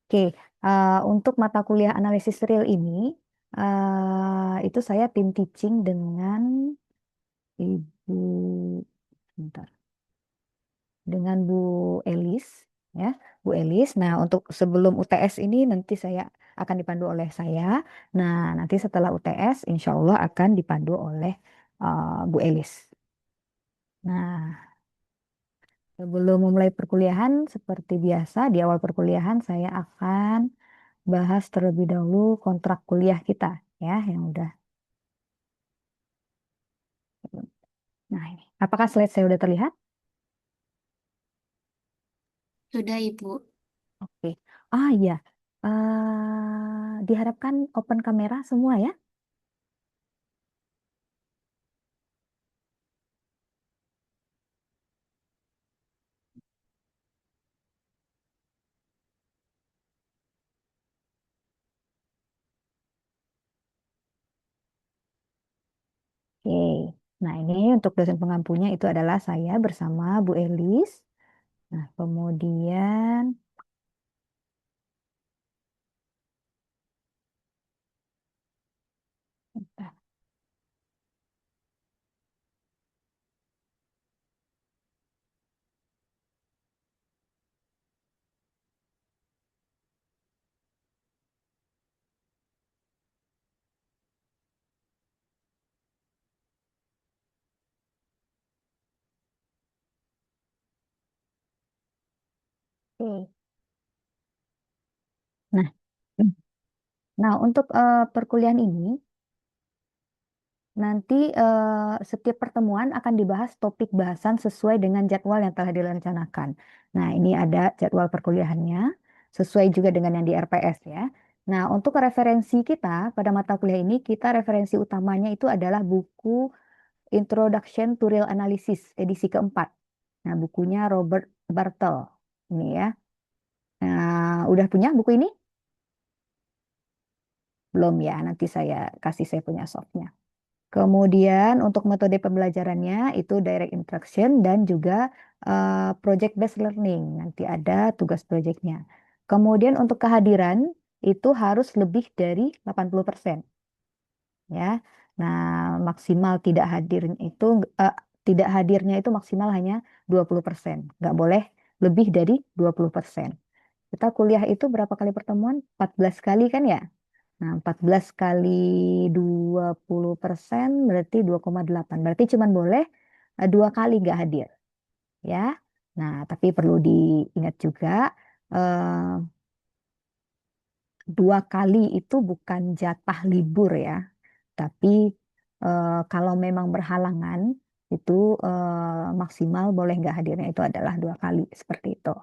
Oke, untuk mata kuliah analisis real ini, itu saya tim teaching dengan Ibu, bentar, dengan Bu Elis, ya, Bu Elis. Nah, untuk sebelum UTS ini nanti saya akan dipandu oleh saya. Nah, nanti setelah UTS, insya Allah akan dipandu oleh Bu Elis. Nah, sebelum memulai perkuliahan, seperti biasa, di awal perkuliahan saya akan bahas terlebih dahulu kontrak kuliah kita, ya, yang udah. Nah, ini. Apakah slide saya udah terlihat? Sudah, Ibu. Oke. Ah, iya. Diharapkan open kamera semua ya. Oke. Nah, ini untuk dosen pengampunya itu adalah saya bersama Bu Elis. Nah, kemudian, bentar. Oke. Nah, nah untuk perkuliahan ini nanti setiap pertemuan akan dibahas topik bahasan sesuai dengan jadwal yang telah direncanakan. Nah, ini ada jadwal perkuliahannya sesuai juga dengan yang di RPS ya. Nah, untuk referensi kita pada mata kuliah ini, kita referensi utamanya itu adalah buku Introduction to Real Analysis edisi keempat. Nah, bukunya Robert Bartle. Ini ya. Nah, udah punya buku ini? Belum ya, nanti saya punya softnya. Kemudian untuk metode pembelajarannya itu direct instruction dan juga project based learning. Nanti ada tugas projectnya. Kemudian untuk kehadiran itu harus lebih dari 80% ya. Nah, maksimal eh, tidak hadirnya itu maksimal hanya 20%. Nggak boleh lebih dari 20%. Kita kuliah itu berapa kali pertemuan? 14 kali kan ya? Nah, 14 kali 20% berarti 2,8. Berarti cuma boleh 2 kali nggak hadir, ya. Nah, tapi perlu diingat juga, eh, 2 kali itu bukan jatah libur ya. Tapi kalau memang berhalangan, itu maksimal boleh nggak hadirnya itu adalah 2 kali, seperti itu.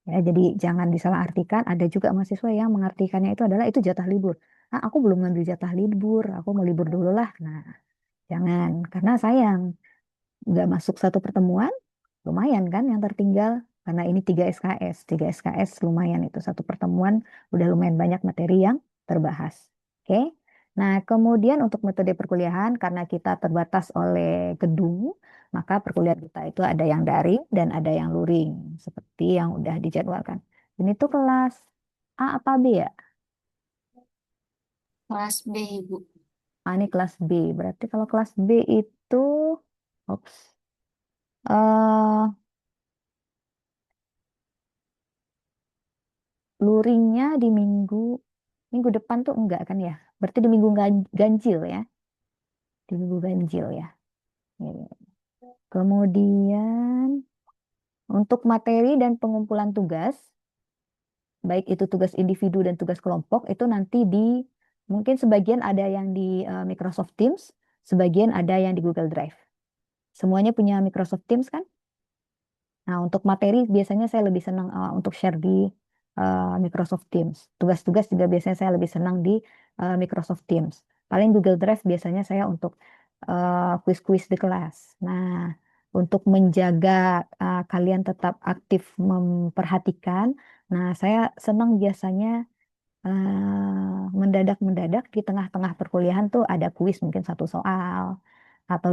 Ya, jadi jangan disalahartikan. Ada juga mahasiswa yang mengartikannya itu adalah itu jatah libur. Ah, aku belum ngambil jatah libur, aku mau libur dulu lah. Nah, jangan, karena sayang nggak masuk satu pertemuan, lumayan kan yang tertinggal. Karena ini 3 SKS lumayan itu satu pertemuan udah lumayan banyak materi yang terbahas. Oke. Nah, kemudian untuk metode perkuliahan karena kita terbatas oleh gedung, maka perkuliahan kita itu ada yang daring dan ada yang luring seperti yang udah dijadwalkan. Ini tuh kelas A apa B ya? Kelas B, Ibu. Ah, ini kelas B. Berarti kalau kelas B itu, ops, eh luringnya di minggu depan tuh enggak kan ya? Berarti di minggu ganjil ya, di minggu ganjil ya. Ini. Kemudian untuk materi dan pengumpulan tugas, baik itu tugas individu dan tugas kelompok, itu nanti mungkin sebagian ada yang di Microsoft Teams, sebagian ada yang di Google Drive. Semuanya punya Microsoft Teams kan? Nah, untuk materi biasanya saya lebih senang untuk share di Microsoft Teams. Tugas-tugas juga biasanya saya lebih senang di Microsoft Teams. Paling Google Drive biasanya saya untuk quiz-quiz di kelas. Nah, untuk menjaga kalian tetap aktif memperhatikan, nah saya senang biasanya mendadak-mendadak di tengah-tengah perkuliahan tuh ada kuis mungkin 1 soal atau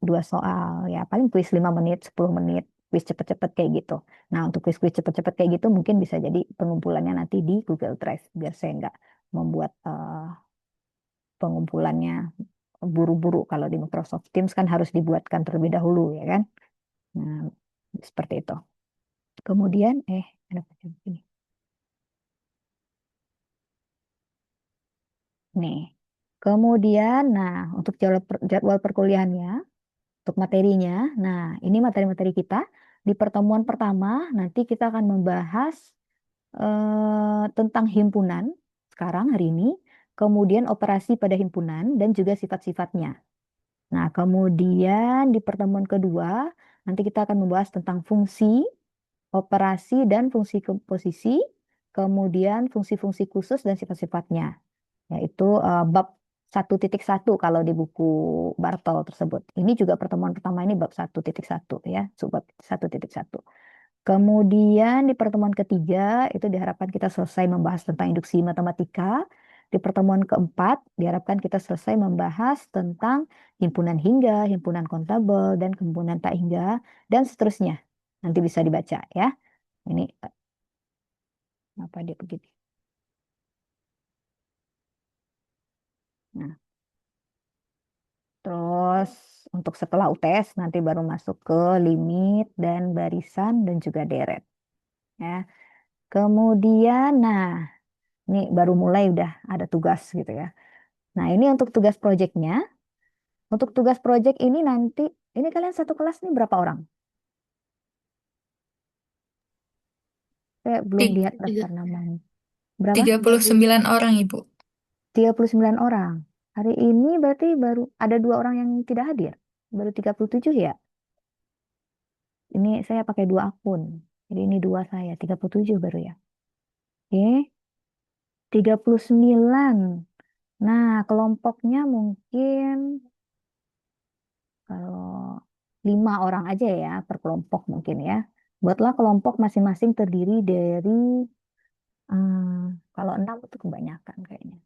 dua soal ya paling kuis 5 menit 10 menit kuis-kuis cepet-cepet kayak gitu. Nah, untuk kuis-kuis cepet-cepet kayak gitu mungkin bisa jadi pengumpulannya nanti di Google Drive biar saya nggak membuat pengumpulannya buru-buru. Kalau di Microsoft Teams kan harus dibuatkan terlebih dahulu ya kan. Nah, seperti itu. Kemudian ada macam ini. Nih. Kemudian, nah, untuk jadwal perkuliahannya, untuk materinya, nah, ini materi-materi kita. Di pertemuan pertama, nanti kita akan membahas tentang himpunan sekarang hari ini, kemudian operasi pada himpunan, dan juga sifat-sifatnya. Nah, kemudian di pertemuan kedua, nanti kita akan membahas tentang fungsi, operasi, dan fungsi komposisi, kemudian fungsi-fungsi khusus dan sifat-sifatnya, yaitu bab 1.1 kalau di buku Bartol tersebut. Ini juga pertemuan pertama ini bab 1.1 ya, subbab 1.1. Kemudian di pertemuan ketiga itu diharapkan kita selesai membahas tentang induksi matematika. Di pertemuan keempat diharapkan kita selesai membahas tentang himpunan hingga, himpunan kontabel, dan himpunan tak hingga, dan seterusnya. Nanti bisa dibaca ya. Ini apa dia begitu. Nah, terus untuk setelah UTS nanti baru masuk ke limit dan barisan dan juga deret ya. Kemudian, nah, ini baru mulai udah ada tugas gitu ya. Nah, ini untuk tugas proyeknya. Untuk tugas proyek ini nanti, ini kalian satu kelas nih berapa orang? Saya belum Tiga, lihat tiga, daftar namanya. Berapa? 39 orang, Ibu. 39 orang. Hari ini berarti baru ada 2 orang yang tidak hadir. Baru 37 ya? Ini saya pakai 2 akun. Jadi ini 2 saya, 37 baru ya. Oke, 39. Nah, kelompoknya mungkin kalau 5 orang aja ya per kelompok mungkin ya. Buatlah kelompok masing-masing terdiri dari kalau 6 itu kebanyakan kayaknya.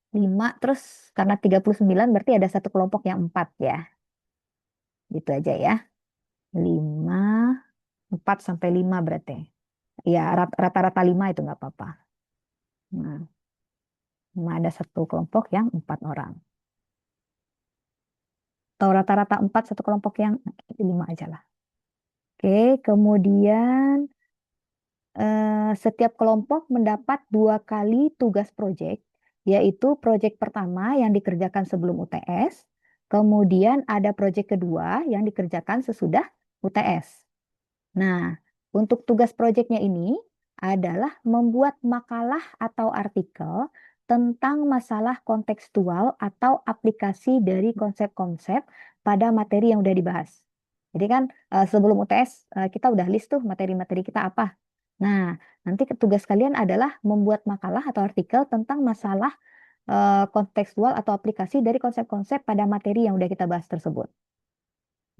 5 terus karena 39 berarti ada satu kelompok yang 4 ya. Gitu aja ya. 5, 4 sampai 5 berarti. Ya rata-rata 5 itu nggak apa-apa. Nah, cuma ada satu kelompok yang 4 orang. Atau rata-rata 4 satu kelompok yang 5 aja lah. Oke, kemudian setiap kelompok mendapat 2 kali tugas proyek, yaitu proyek pertama yang dikerjakan sebelum UTS, kemudian ada proyek kedua yang dikerjakan sesudah UTS. Nah, untuk tugas proyeknya ini adalah membuat makalah atau artikel tentang masalah kontekstual atau aplikasi dari konsep-konsep pada materi yang udah dibahas. Jadi kan sebelum UTS kita udah list tuh materi-materi kita apa. Nah, nanti tugas kalian adalah membuat makalah atau artikel tentang masalah kontekstual atau aplikasi dari konsep-konsep pada materi yang udah kita bahas tersebut.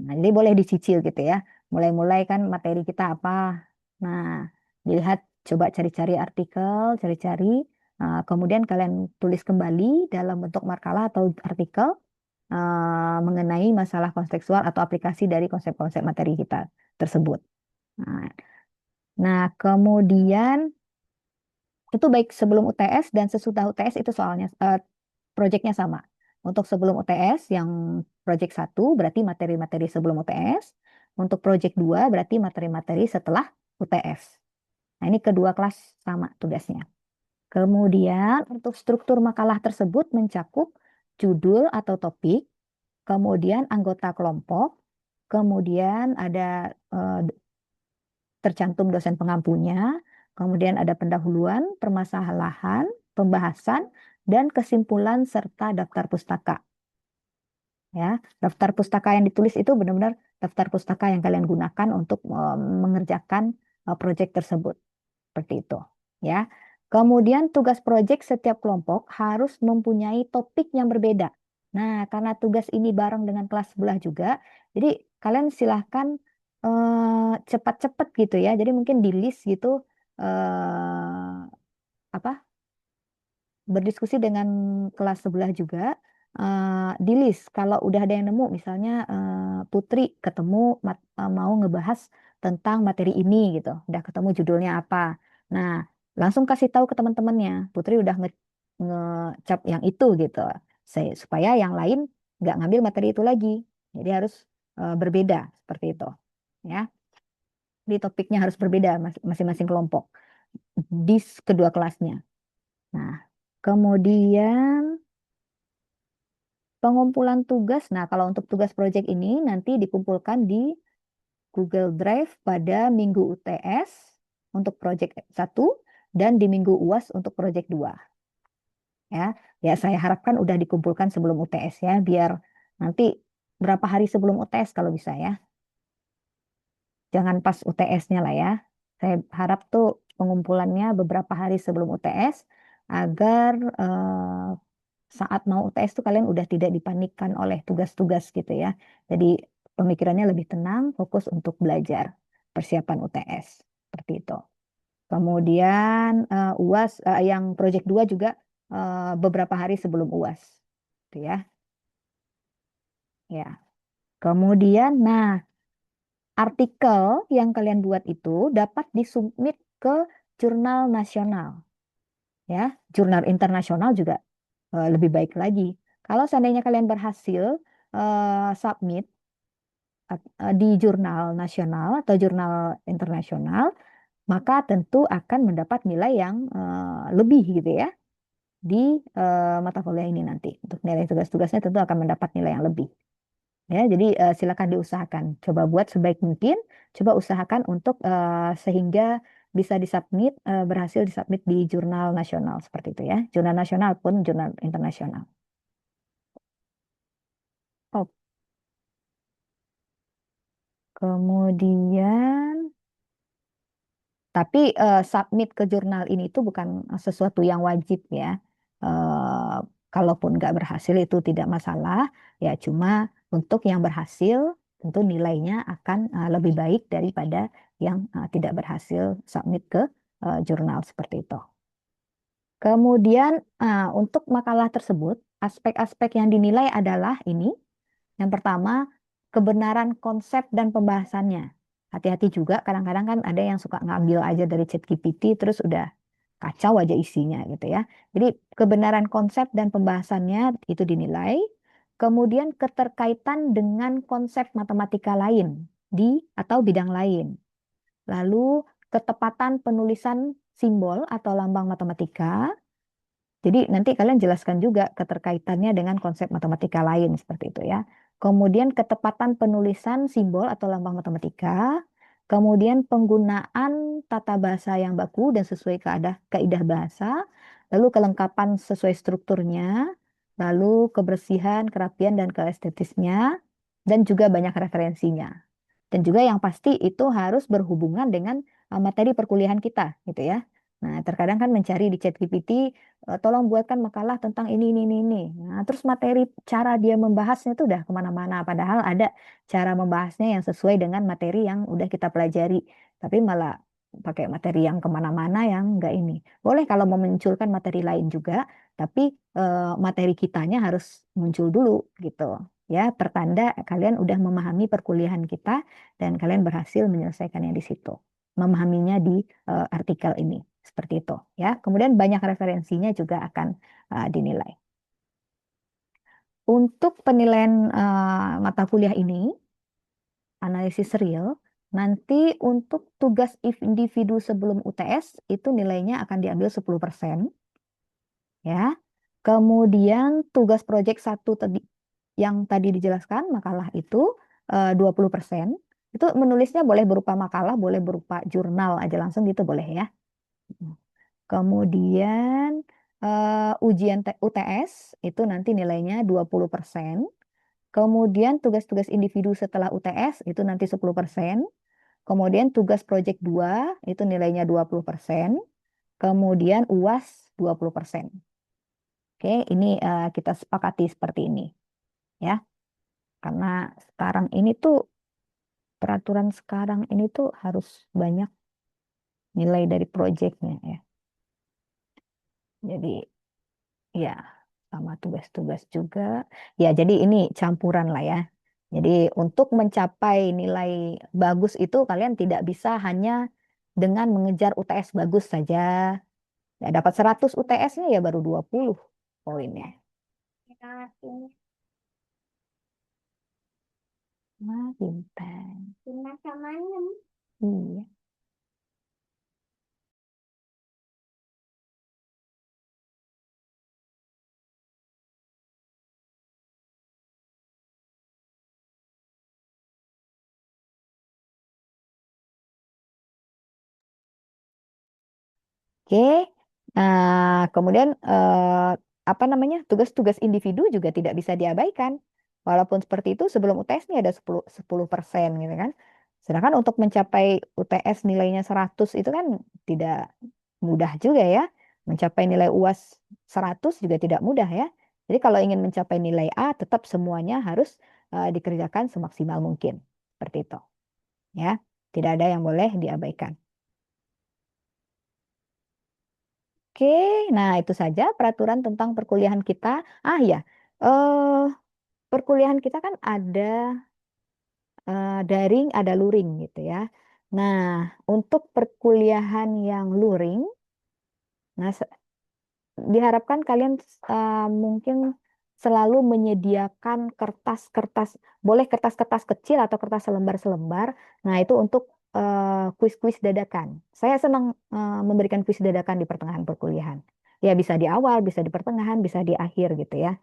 Nah, jadi boleh dicicil gitu ya. Mulai-mulai kan materi kita apa. Nah, dilihat, coba cari-cari artikel, cari-cari, kemudian kalian tulis kembali dalam bentuk makalah atau artikel mengenai masalah kontekstual atau aplikasi dari konsep-konsep materi kita tersebut. Nah, kemudian itu baik sebelum UTS dan sesudah UTS itu soalnya proyeknya sama. Untuk sebelum UTS yang proyek 1 berarti materi-materi sebelum UTS. Untuk proyek 2 berarti materi-materi setelah UTS. Nah, ini kedua kelas sama tugasnya. Kemudian untuk struktur makalah tersebut mencakup judul atau topik, kemudian anggota kelompok, kemudian ada tercantum dosen pengampunya, kemudian ada pendahuluan, permasalahan, pembahasan, dan kesimpulan serta daftar pustaka. Ya, daftar pustaka yang ditulis itu benar-benar daftar pustaka yang kalian gunakan untuk mengerjakan proyek tersebut. Seperti itu, ya. Kemudian tugas proyek setiap kelompok harus mempunyai topik yang berbeda. Nah, karena tugas ini bareng dengan kelas sebelah juga, jadi kalian silahkan cepat-cepat gitu ya. Jadi mungkin di list gitu apa berdiskusi dengan kelas sebelah juga di list. Kalau udah ada yang nemu, misalnya Putri ketemu mau ngebahas tentang materi ini gitu, udah ketemu judulnya apa. Nah, langsung kasih tahu ke teman-temannya, Putri udah ngecap yang itu gitu, supaya yang lain nggak ngambil materi itu lagi. Jadi harus berbeda seperti itu, ya. Di topiknya harus berbeda masing-masing kelompok di kedua kelasnya. Nah, kemudian pengumpulan tugas. Nah, kalau untuk tugas proyek ini nanti dikumpulkan di Google Drive pada minggu UTS untuk proyek 1 dan di minggu UAS untuk proyek 2. Ya, ya saya harapkan udah dikumpulkan sebelum UTS ya, biar nanti berapa hari sebelum UTS kalau bisa ya. Jangan pas UTS-nya lah ya. Saya harap tuh pengumpulannya beberapa hari sebelum UTS agar saat mau UTS tuh kalian udah tidak dipanikkan oleh tugas-tugas gitu ya. Jadi pemikirannya lebih tenang, fokus untuk belajar persiapan UTS seperti itu. Kemudian UAS yang proyek 2 juga beberapa hari sebelum UAS, gitu ya. Ya. Kemudian, nah artikel yang kalian buat itu dapat disubmit ke jurnal nasional, ya. Jurnal internasional juga lebih baik lagi. Kalau seandainya kalian berhasil submit di jurnal nasional atau jurnal internasional, maka tentu akan mendapat nilai yang lebih gitu ya di mata kuliah ini nanti. Untuk nilai tugas-tugasnya tentu akan mendapat nilai yang lebih. Ya, jadi silakan diusahakan. Coba buat sebaik mungkin. Coba usahakan untuk sehingga bisa disubmit, berhasil disubmit di jurnal nasional seperti itu ya. Jurnal nasional pun jurnal internasional. Oh, kemudian, tapi submit ke jurnal ini itu bukan sesuatu yang wajib ya. Kalaupun nggak berhasil itu tidak masalah. Ya cuma untuk yang berhasil tentu nilainya akan lebih baik daripada yang tidak berhasil submit ke jurnal seperti itu. Kemudian untuk makalah tersebut, aspek-aspek yang dinilai adalah ini. Yang pertama, kebenaran konsep dan pembahasannya. Hati-hati juga, kadang-kadang kan ada yang suka ngambil aja dari ChatGPT terus udah kacau aja isinya gitu ya. Jadi kebenaran konsep dan pembahasannya itu dinilai. Kemudian keterkaitan dengan konsep matematika lain di atau bidang lain. Lalu ketepatan penulisan simbol atau lambang matematika. Jadi nanti kalian jelaskan juga keterkaitannya dengan konsep matematika lain seperti itu ya. Kemudian ketepatan penulisan simbol atau lambang matematika. Kemudian penggunaan tata bahasa yang baku dan sesuai kaidah bahasa. Lalu kelengkapan sesuai strukturnya. Lalu kebersihan, kerapian, dan keestetisnya. Dan juga banyak referensinya. Dan juga yang pasti itu harus berhubungan dengan materi perkuliahan kita gitu ya. Nah, terkadang kan mencari di ChatGPT, tolong buatkan makalah tentang ini. Nah, terus materi cara dia membahasnya itu udah kemana-mana. Padahal ada cara membahasnya yang sesuai dengan materi yang udah kita pelajari. Tapi malah pakai materi yang kemana-mana yang enggak ini. Boleh kalau mau munculkan materi lain juga, tapi materi kitanya harus muncul dulu gitu. Ya, pertanda kalian udah memahami perkuliahan kita dan kalian berhasil menyelesaikannya di situ. Memahaminya di artikel ini. Seperti itu ya. Kemudian banyak referensinya juga akan dinilai. Untuk penilaian mata kuliah ini, analisis real, nanti untuk tugas individu sebelum UTS itu nilainya akan diambil 10% ya. Kemudian tugas proyek 1 tadi yang tadi dijelaskan makalah itu 20%. Itu menulisnya boleh berupa makalah, boleh berupa jurnal aja langsung gitu boleh ya. Kemudian ujian UTS itu nanti nilainya 20%. Kemudian tugas-tugas individu setelah UTS itu nanti 10%. Kemudian tugas proyek 2 itu nilainya 20%. Kemudian UAS 20%. Oke, ini kita sepakati seperti ini ya. Karena sekarang ini tuh peraturan sekarang ini tuh harus banyak nilai dari proyeknya ya. Jadi ya. sama tugas-tugas juga. Ya, jadi ini campuran lah ya. Jadi untuk mencapai nilai bagus itu kalian tidak bisa hanya dengan mengejar UTS bagus saja. Ya, dapat 100 UTS-nya ya baru 20 poinnya. Nah, pintar. Pintar sama Iya. Oke, kemudian apa namanya tugas-tugas individu juga tidak bisa diabaikan. Walaupun seperti itu sebelum UTS ini ada 10% gitu kan. Sedangkan untuk mencapai UTS nilainya 100 itu kan tidak mudah juga ya. Mencapai nilai UAS 100 juga tidak mudah ya. Jadi kalau ingin mencapai nilai A tetap semuanya harus dikerjakan semaksimal mungkin. Seperti itu ya. Tidak ada yang boleh diabaikan. Oke, nah itu saja peraturan tentang perkuliahan kita. Ah ya, eh perkuliahan kita kan ada daring, ada luring gitu ya. Nah, untuk perkuliahan yang luring, nah diharapkan kalian mungkin selalu menyediakan kertas-kertas, boleh kertas-kertas kecil atau kertas selembar-selembar. Nah, itu untuk kuis-kuis dadakan. Saya senang memberikan kuis dadakan di pertengahan perkuliahan. Ya, bisa di awal, bisa di pertengahan, bisa di akhir gitu ya.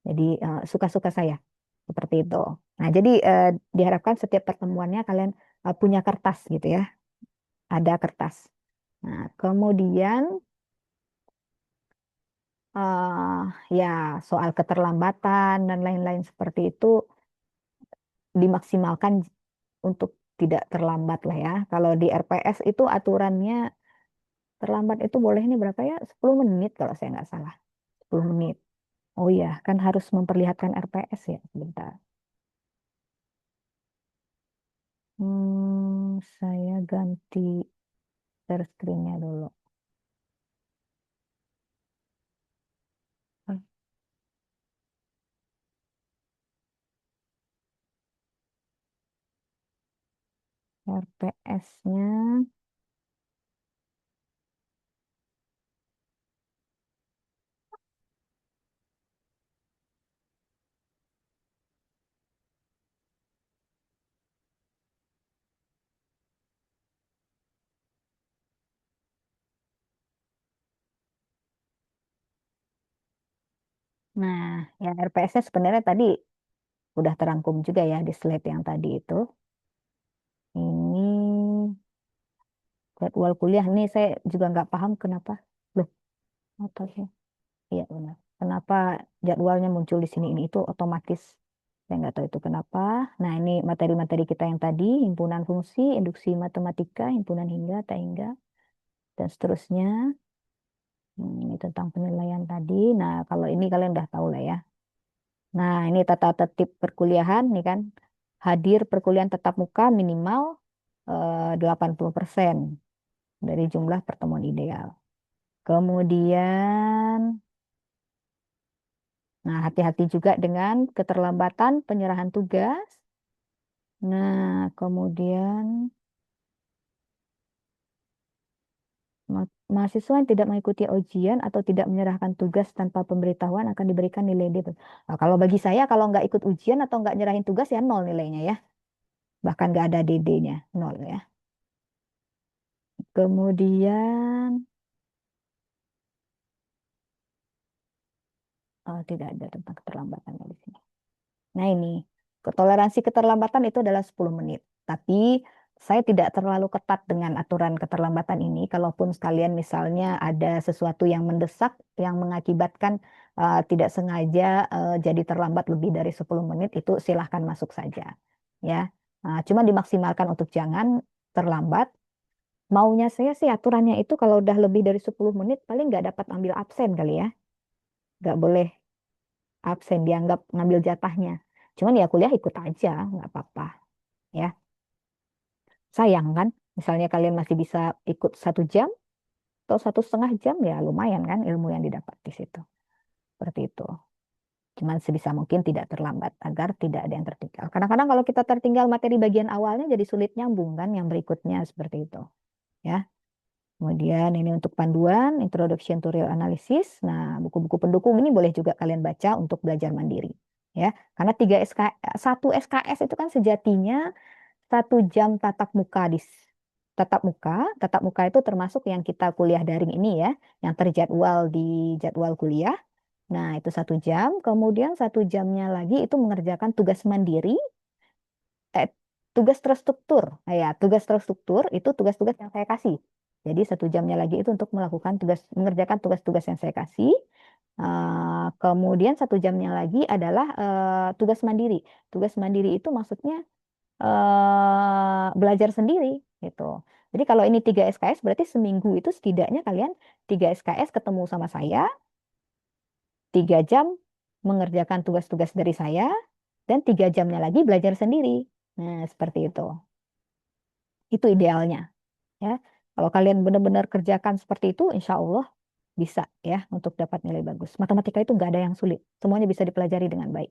Jadi suka-suka saya seperti itu. Nah, jadi diharapkan setiap pertemuannya kalian punya kertas gitu ya, ada kertas. Nah, kemudian ya soal keterlambatan dan lain-lain seperti itu dimaksimalkan untuk tidak terlambat lah ya. Kalau di RPS itu aturannya terlambat itu bolehnya berapa ya? 10 menit kalau saya nggak salah. 10 menit. Oh iya, kan harus memperlihatkan RPS ya sebentar. Saya ganti share screen-nya dulu. RPS-nya. Nah, ya RPS-nya sebenarnya tadi udah terangkum juga ya di slide yang tadi itu. Ini jadwal kuliah nih saya juga nggak paham kenapa. Loh, apa sih? Iya benar. Kenapa jadwalnya muncul di sini ini itu otomatis? Saya nggak tahu itu kenapa. Nah ini materi-materi kita yang tadi, himpunan fungsi, induksi matematika, himpunan hingga, tak hingga, dan seterusnya. Ini tentang penilaian tadi. Nah kalau ini kalian udah tahu lah ya. Nah ini tata tertib perkuliahan nih kan. Hadir perkuliahan tatap muka minimal 80% dari jumlah pertemuan ideal. Kemudian, nah hati-hati juga dengan keterlambatan penyerahan tugas. Nah, kemudian mahasiswa yang tidak mengikuti ujian atau tidak menyerahkan tugas tanpa pemberitahuan akan diberikan nilai D. Nah, kalau bagi saya, kalau nggak ikut ujian atau nggak nyerahin tugas ya nol nilainya ya. Bahkan nggak ada DD-nya, nol ya. Kemudian, oh, tidak ada tentang keterlambatan di sini. Nah ini, toleransi keterlambatan itu adalah 10 menit. Tapi saya tidak terlalu ketat dengan aturan keterlambatan ini. Kalaupun sekalian misalnya ada sesuatu yang mendesak, yang mengakibatkan tidak sengaja jadi terlambat lebih dari 10 menit, itu silahkan masuk saja. Ya, cuma dimaksimalkan untuk jangan terlambat. Maunya saya sih aturannya itu kalau udah lebih dari 10 menit paling nggak dapat ambil absen kali ya. Nggak boleh absen dianggap ngambil jatahnya. Cuman ya kuliah ikut aja, nggak apa-apa ya. Sayang kan, misalnya kalian masih bisa ikut 1 jam atau 1,5 jam ya lumayan kan ilmu yang didapat di situ. Seperti itu. Cuman sebisa mungkin tidak terlambat agar tidak ada yang tertinggal. Kadang-kadang kalau kita tertinggal materi bagian awalnya jadi sulit nyambung kan yang berikutnya seperti itu. Ya. Kemudian ini untuk panduan, Introduction to Real Analysis. Nah, buku-buku pendukung ini boleh juga kalian baca untuk belajar mandiri. Ya, karena 1 SKS itu kan sejatinya 1 jam tatap muka itu termasuk yang kita kuliah daring ini ya, yang terjadwal di jadwal kuliah. Nah, itu 1 jam. Kemudian 1 jamnya lagi itu mengerjakan tugas mandiri, eh, tugas terstruktur. Nah, ya, tugas terstruktur itu tugas-tugas yang saya kasih. Jadi 1 jamnya lagi itu untuk mengerjakan tugas-tugas yang saya kasih. Kemudian 1 jamnya lagi adalah tugas mandiri. Tugas mandiri itu maksudnya belajar sendiri gitu. Jadi kalau ini 3 SKS berarti seminggu itu setidaknya kalian 3 SKS ketemu sama saya, 3 jam mengerjakan tugas-tugas dari saya, dan 3 jamnya lagi belajar sendiri. Nah, seperti itu. Itu idealnya ya. Kalau kalian benar-benar kerjakan seperti itu, insya Allah bisa ya untuk dapat nilai bagus. Matematika itu nggak ada yang sulit. Semuanya bisa dipelajari dengan baik.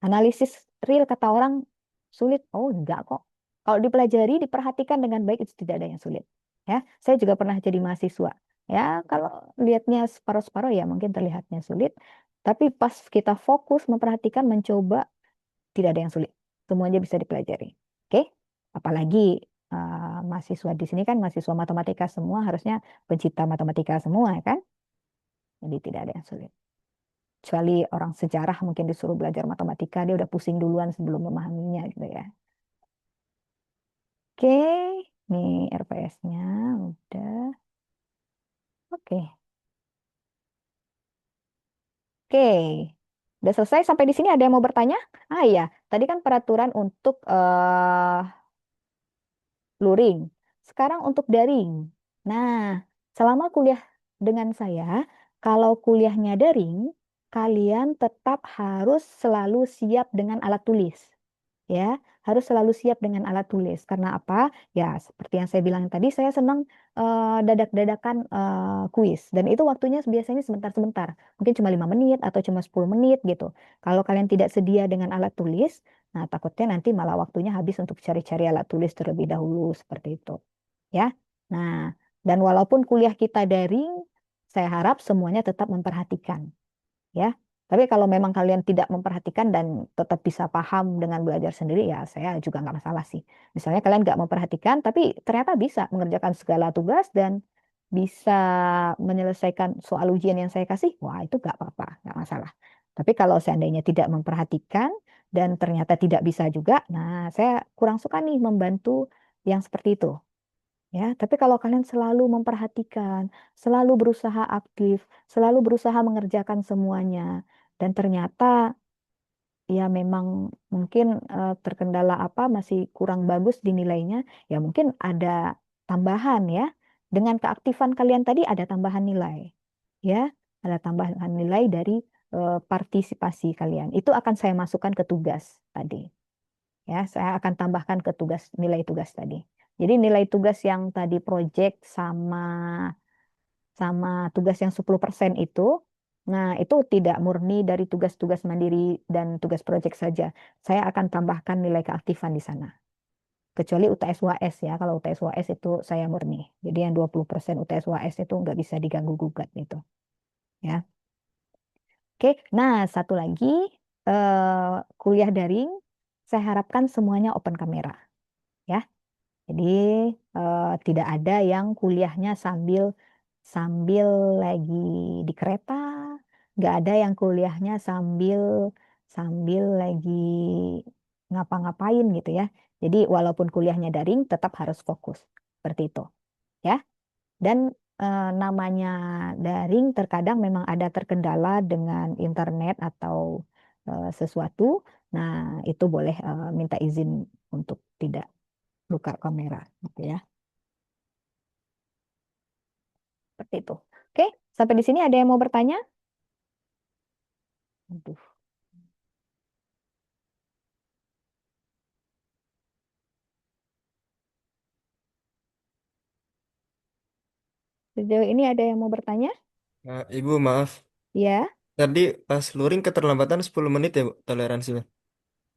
Analisis real kata orang sulit. Oh, enggak kok. Kalau dipelajari, diperhatikan dengan baik itu tidak ada yang sulit. Ya, saya juga pernah jadi mahasiswa. Ya, kalau lihatnya separuh-separuh ya mungkin terlihatnya sulit. Tapi pas kita fokus memperhatikan, mencoba, tidak ada yang sulit. Semuanya bisa dipelajari. Oke? Apalagi mahasiswa di sini kan mahasiswa matematika semua, harusnya pencipta matematika semua kan? Jadi tidak ada yang sulit. Kecuali orang sejarah mungkin disuruh belajar matematika, dia udah pusing duluan sebelum memahaminya gitu ya. Oke, nih RPS-nya udah. Oke, oke. Udah selesai sampai di sini ada yang mau bertanya? Ah iya, tadi kan peraturan untuk luring. Sekarang untuk daring. Nah, selama kuliah dengan saya, kalau kuliahnya daring, kalian tetap harus selalu siap dengan alat tulis. Ya, harus selalu siap dengan alat tulis. Karena apa? Ya, seperti yang saya bilang tadi, saya senang dadak-dadakan kuis. Dan itu waktunya biasanya sebentar-sebentar. Mungkin cuma 5 menit atau cuma 10 menit gitu. Kalau kalian tidak sedia dengan alat tulis, nah takutnya nanti malah waktunya habis untuk cari-cari alat tulis terlebih dahulu seperti itu. Ya. Nah, dan walaupun kuliah kita daring, saya harap semuanya tetap memperhatikan ya. Tapi kalau memang kalian tidak memperhatikan dan tetap bisa paham dengan belajar sendiri, ya saya juga nggak masalah sih. Misalnya kalian nggak memperhatikan, tapi ternyata bisa mengerjakan segala tugas dan bisa menyelesaikan soal ujian yang saya kasih, wah itu nggak apa-apa, nggak masalah. Tapi kalau seandainya tidak memperhatikan dan ternyata tidak bisa juga, nah saya kurang suka nih membantu yang seperti itu. Ya, tapi kalau kalian selalu memperhatikan, selalu berusaha aktif, selalu berusaha mengerjakan semuanya, dan ternyata ya memang mungkin terkendala apa masih kurang bagus di nilainya, ya mungkin ada tambahan ya. Dengan keaktifan kalian tadi ada tambahan nilai, ya, ada tambahan nilai dari partisipasi kalian. Itu akan saya masukkan ke tugas tadi. Ya, saya akan tambahkan ke nilai tugas tadi. Jadi nilai tugas yang tadi project sama sama tugas yang 10% itu, nah itu tidak murni dari tugas-tugas mandiri dan tugas project saja. Saya akan tambahkan nilai keaktifan di sana. Kecuali UTS UAS ya. Kalau UTS UAS itu saya murni. Jadi yang 20% UTS UAS itu nggak bisa diganggu gugat gitu. Ya. Oke, nah satu lagi kuliah daring, saya harapkan semuanya open kamera. Ya. Jadi tidak ada yang kuliahnya sambil sambil lagi di kereta, nggak ada yang kuliahnya sambil sambil lagi ngapa-ngapain gitu ya. Jadi walaupun kuliahnya daring, tetap harus fokus seperti itu, ya. Dan namanya daring terkadang memang ada terkendala dengan internet atau sesuatu. Nah, itu boleh minta izin untuk tidak buka kamera, gitu ya. Seperti itu. Oke, sampai di sini ada yang mau bertanya? Aduh, sejauh ini ada yang mau bertanya? Ibu maaf, Ya. Tadi pas luring keterlambatan 10 menit ya, Bu, toleransinya.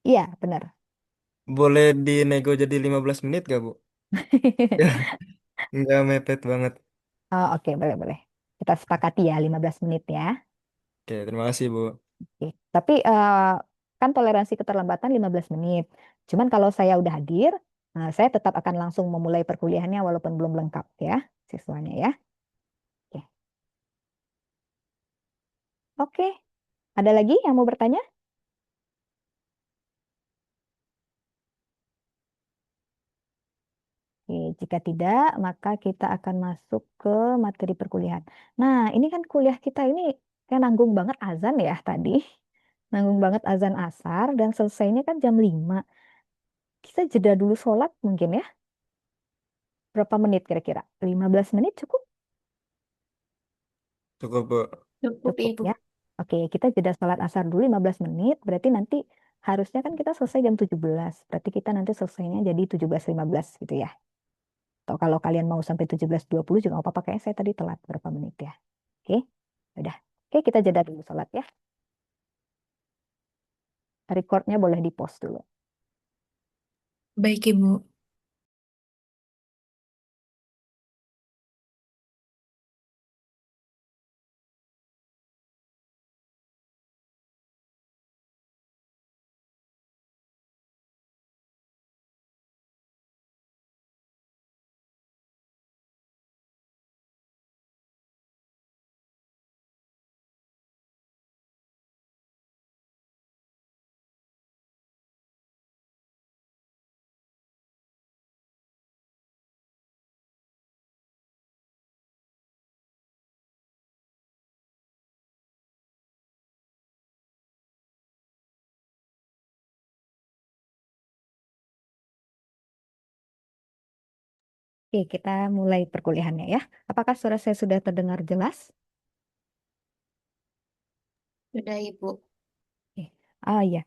Iya, benar. Boleh dinego jadi 15 menit gak, Bu? Ya, nggak mepet banget. Oh, oke, boleh, boleh. Kita sepakati ya 15 menit ya. Oke, terima kasih, Bu. Oke. Tapi kan toleransi keterlambatan 15 menit. Cuman kalau saya udah hadir, saya tetap akan langsung memulai perkuliahannya walaupun belum lengkap ya siswanya ya. Oke. Oke. Ada lagi yang mau bertanya? Oke, jika tidak, maka kita akan masuk ke materi perkuliahan. Nah, ini kan kuliah kita ini kayak nanggung banget azan ya tadi. Nanggung banget azan asar dan selesainya kan jam 5. Kita jeda dulu sholat mungkin ya. Berapa menit kira-kira? 15 menit cukup? Cukup, Bu. Cukup, Cukup Ibu. ya. Oke, kita jeda sholat asar dulu 15 menit. Berarti nanti harusnya kan kita selesai jam 17. Berarti kita nanti selesainya jadi 17.15 gitu ya. Atau kalau kalian mau sampai 17.20 juga nggak apa-apa. Kayak saya tadi telat berapa menit ya. Oke, udah. Oke, kita jeda dulu sholat ya. Recordnya boleh di-post dulu. Baik, Ibu. Oke, kita mulai perkuliahannya ya. Apakah suara saya sudah terdengar jelas? Sudah, Ibu. Oke. Ah iya.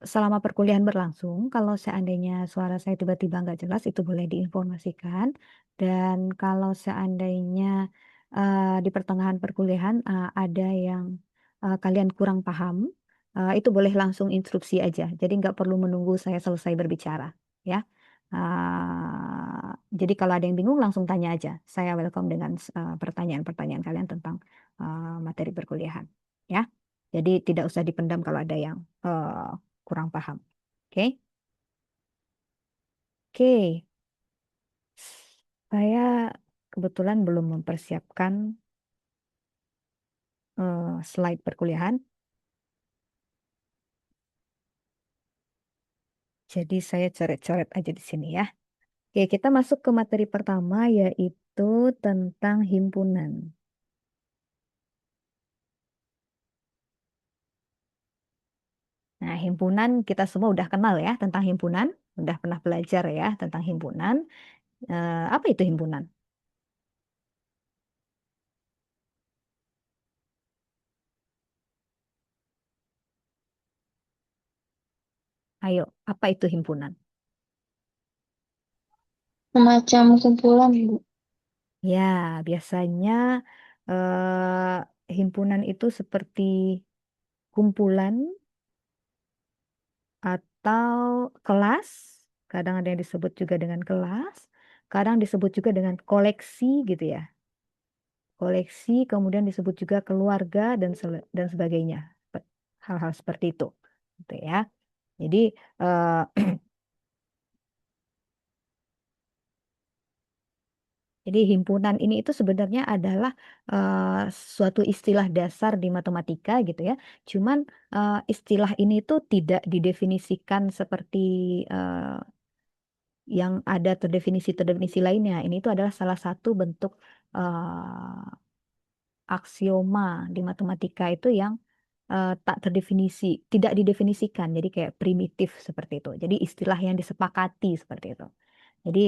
Selama perkuliahan berlangsung, kalau seandainya suara saya tiba-tiba nggak jelas, itu boleh diinformasikan. Dan kalau seandainya di pertengahan perkuliahan ada yang kalian kurang paham, itu boleh langsung instruksi aja. Jadi nggak perlu menunggu saya selesai berbicara, ya. Jadi kalau ada yang bingung, langsung tanya aja. Saya welcome dengan pertanyaan-pertanyaan kalian tentang materi perkuliahan, ya. Jadi tidak usah dipendam kalau ada yang kurang paham. Oke, oke. Saya kebetulan belum mempersiapkan slide perkuliahan, jadi saya coret-coret aja di sini ya. Oke, kita masuk ke materi pertama yaitu tentang himpunan. Nah, himpunan kita semua udah kenal ya tentang himpunan, udah pernah belajar ya tentang himpunan. Apa itu himpunan? Ayo, apa itu himpunan? Semacam kumpulan, Ibu. Ya, biasanya himpunan itu seperti kumpulan atau kelas. Kadang ada yang disebut juga dengan kelas, kadang disebut juga dengan koleksi gitu ya. Koleksi, kemudian disebut juga keluarga dan sebagainya. Hal-hal seperti itu, gitu ya. Jadi eh, Jadi himpunan ini itu sebenarnya adalah suatu istilah dasar di matematika gitu ya. Cuman istilah ini tuh tidak didefinisikan seperti eh, yang ada terdefinisi lainnya. Ini itu adalah salah satu bentuk eh, aksioma di matematika itu yang tak terdefinisi, tidak didefinisikan. Jadi kayak primitif seperti itu. Jadi istilah yang disepakati seperti itu. Jadi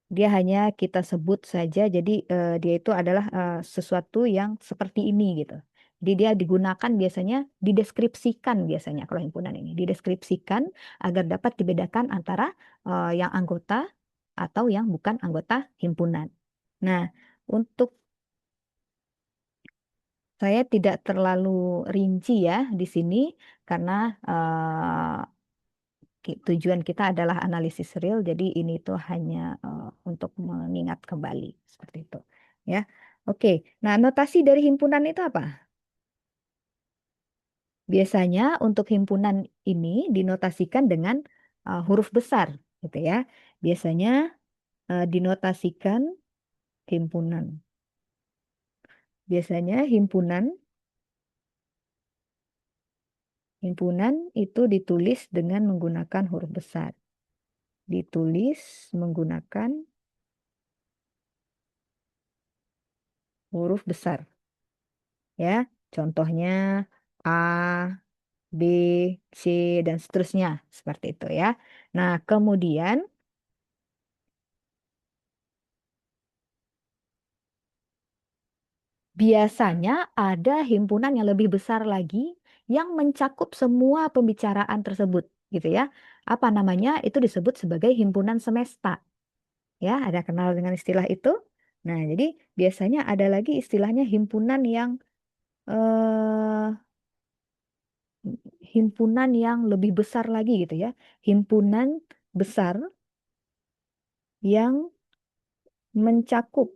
dia hanya kita sebut saja, jadi dia itu adalah sesuatu yang seperti ini gitu. Jadi dia digunakan biasanya, dideskripsikan biasanya kalau himpunan ini. Dideskripsikan agar dapat dibedakan antara yang anggota atau yang bukan anggota himpunan. Nah, untuk Saya tidak terlalu rinci ya di sini karena tujuan kita adalah analisis real, jadi ini tuh hanya untuk mengingat kembali seperti itu. Ya, oke. Nah, notasi dari himpunan itu apa? Biasanya untuk himpunan ini dinotasikan dengan huruf besar, gitu ya. Biasanya dinotasikan himpunan. Biasanya himpunan itu ditulis dengan menggunakan huruf besar. Ditulis menggunakan huruf besar, ya. Contohnya A, B, C, dan seterusnya seperti itu ya. Nah, kemudian biasanya ada himpunan yang lebih besar lagi yang mencakup semua pembicaraan tersebut, gitu ya. Apa namanya? Itu disebut sebagai himpunan semesta. Ya, ada kenal dengan istilah itu? Nah, jadi biasanya ada lagi istilahnya himpunan yang lebih besar lagi gitu ya. Himpunan besar yang mencakup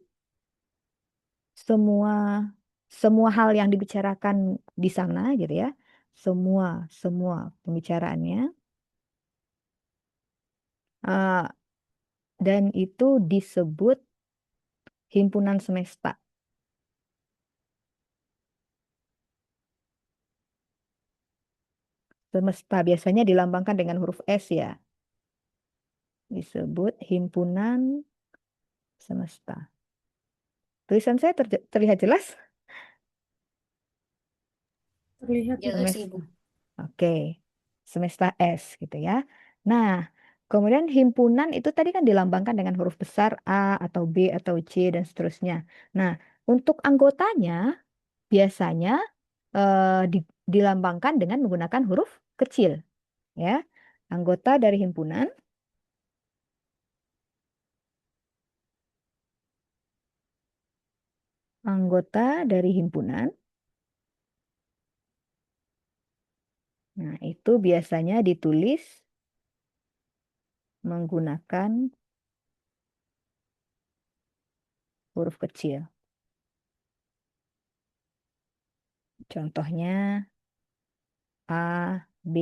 semua semua hal yang dibicarakan di sana gitu ya. Semua semua pembicaraannya eh, dan itu disebut himpunan semesta. Semesta biasanya dilambangkan dengan huruf S ya. Disebut himpunan semesta. Tulisan saya terlihat jelas? Terlihat jelas sih, Semesta. Bu. Oke. Semesta S gitu ya. Nah, kemudian himpunan itu tadi kan dilambangkan dengan huruf besar A atau B atau C dan seterusnya. Nah, untuk anggotanya biasanya dilambangkan dengan menggunakan huruf kecil ya. Anggota dari himpunan, anggota dari himpunan. Nah, itu biasanya ditulis menggunakan huruf kecil. Contohnya A, B,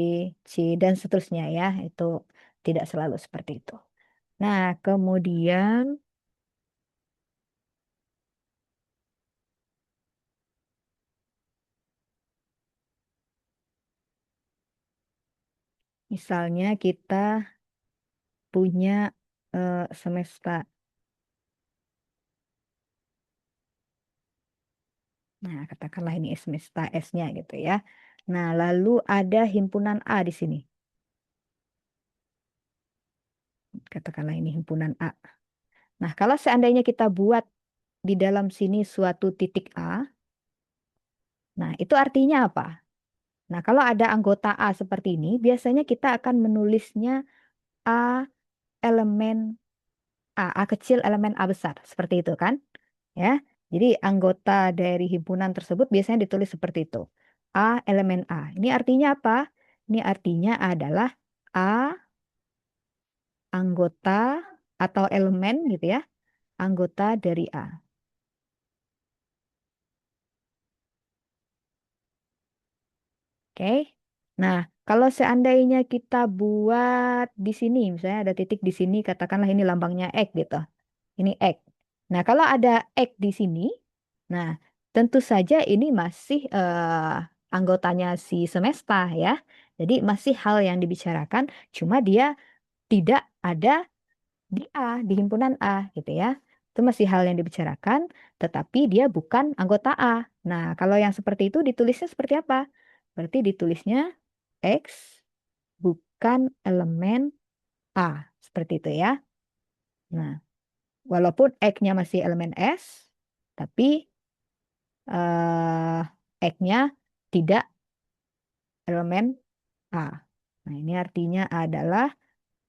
C, dan seterusnya ya. Itu tidak selalu seperti itu. Nah, kemudian misalnya kita punya semesta. Nah, katakanlah ini semesta S-nya gitu ya. Nah, lalu ada himpunan A di sini. Katakanlah ini himpunan A. Nah, kalau seandainya kita buat di dalam sini suatu titik A, nah itu artinya apa? Nah, kalau ada anggota A seperti ini, biasanya kita akan menulisnya A elemen A kecil elemen A besar, seperti itu kan? Ya. Jadi anggota dari himpunan tersebut biasanya ditulis seperti itu. A elemen A. Ini artinya apa? Ini artinya adalah A anggota atau elemen gitu ya, anggota dari A. Oke. Nah, kalau seandainya kita buat di sini, misalnya ada titik di sini, katakanlah ini lambangnya X gitu. Ini X. Nah, kalau ada X di sini, nah tentu saja ini masih anggotanya si semesta ya. Jadi masih hal yang dibicarakan, cuma dia tidak ada di A, di himpunan A gitu ya. Itu masih hal yang dibicarakan, tetapi dia bukan anggota A. Nah, kalau yang seperti itu ditulisnya seperti apa? Berarti ditulisnya X bukan elemen A. Seperti itu ya. Nah, walaupun X-nya masih elemen S, tapi X-nya tidak elemen A. Nah, ini artinya adalah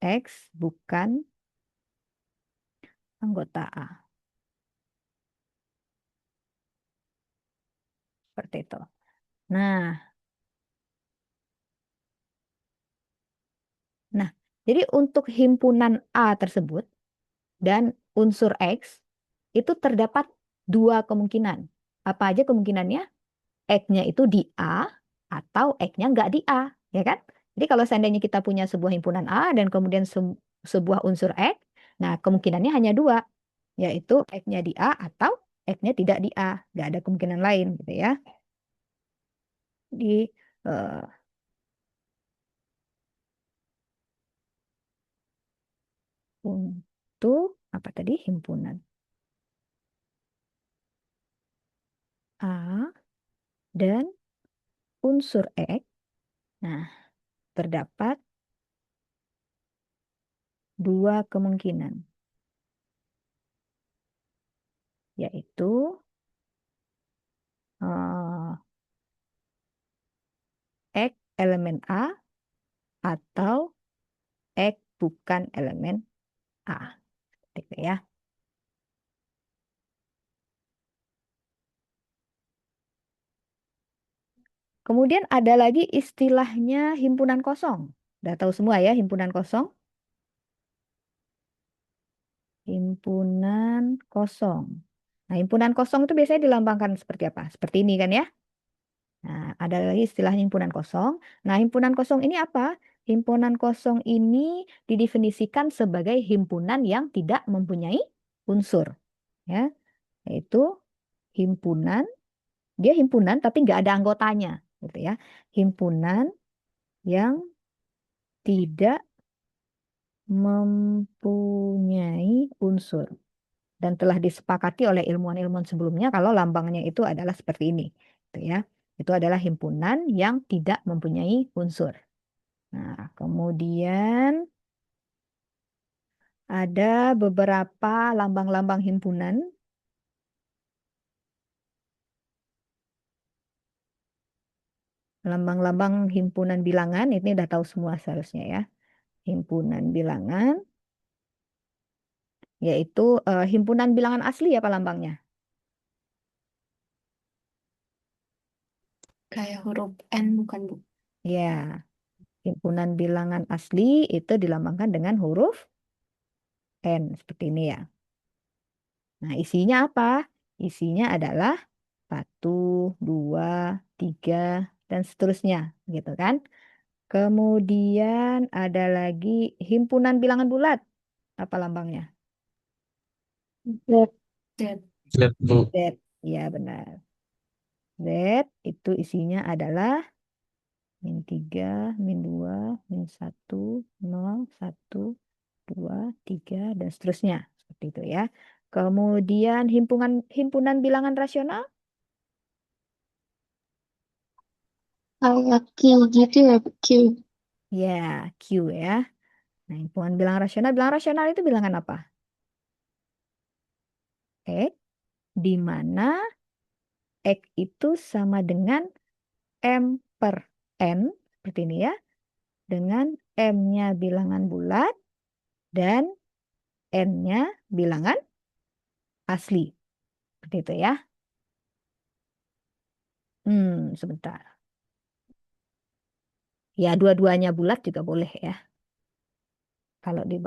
X bukan anggota A. Seperti itu. Nah, jadi untuk himpunan A tersebut dan unsur X itu terdapat dua kemungkinan. Apa aja kemungkinannya? X-nya itu di A atau X-nya nggak di A, ya kan? Jadi kalau seandainya kita punya sebuah himpunan A dan kemudian sebuah unsur X, nah kemungkinannya hanya dua, yaitu X-nya di A atau X-nya tidak di A. Nggak ada kemungkinan lain, gitu ya. Di untuk apa tadi himpunan A dan unsur X, nah terdapat dua kemungkinan, yaitu eh, X elemen A atau X bukan elemen A. Gitu ya. Kemudian ada lagi istilahnya himpunan kosong. Udah tahu semua ya himpunan kosong? Himpunan kosong. Nah, himpunan kosong itu biasanya dilambangkan seperti apa? Seperti ini kan ya? Nah, ada lagi istilahnya himpunan kosong. Nah, himpunan kosong ini apa? Himpunan kosong ini didefinisikan sebagai himpunan yang tidak mempunyai unsur. Ya, yaitu himpunan, dia himpunan tapi nggak ada anggotanya. Gitu ya. Himpunan yang tidak mempunyai unsur dan telah disepakati oleh ilmuwan-ilmuwan sebelumnya kalau lambangnya itu adalah seperti ini, gitu ya. Itu adalah himpunan yang tidak mempunyai unsur. Nah, kemudian ada beberapa lambang-lambang himpunan. Lambang-lambang himpunan bilangan, ini udah tahu semua seharusnya ya. Himpunan bilangan, yaitu himpunan bilangan asli apa lambangnya? Kayak huruf N bukan, Bu? Ya, himpunan bilangan asli itu dilambangkan dengan huruf N, seperti ini ya. Nah, isinya apa? Isinya adalah satu, dua, tiga, dan seterusnya, gitu kan? Kemudian ada lagi himpunan bilangan bulat. Apa lambangnya? Z. Z. Lihat, Bu. Z. Ya, benar. Z itu isinya adalah min 3, min 2, min 1, 0, 1, 2, 3, dan seterusnya. Seperti itu ya. Kemudian himpunan bilangan rasional. Kayak Q gitu ya, Bu? Q. Ya, Q ya. Nah, himpunan bilangan rasional. Bilangan rasional itu bilangan apa? X, di mana X itu sama dengan M per N, seperti ini ya. Dengan M-nya bilangan bulat dan N-nya bilangan asli. Seperti itu ya. Sebentar. Ya, dua-duanya bulat juga boleh ya. Kalau di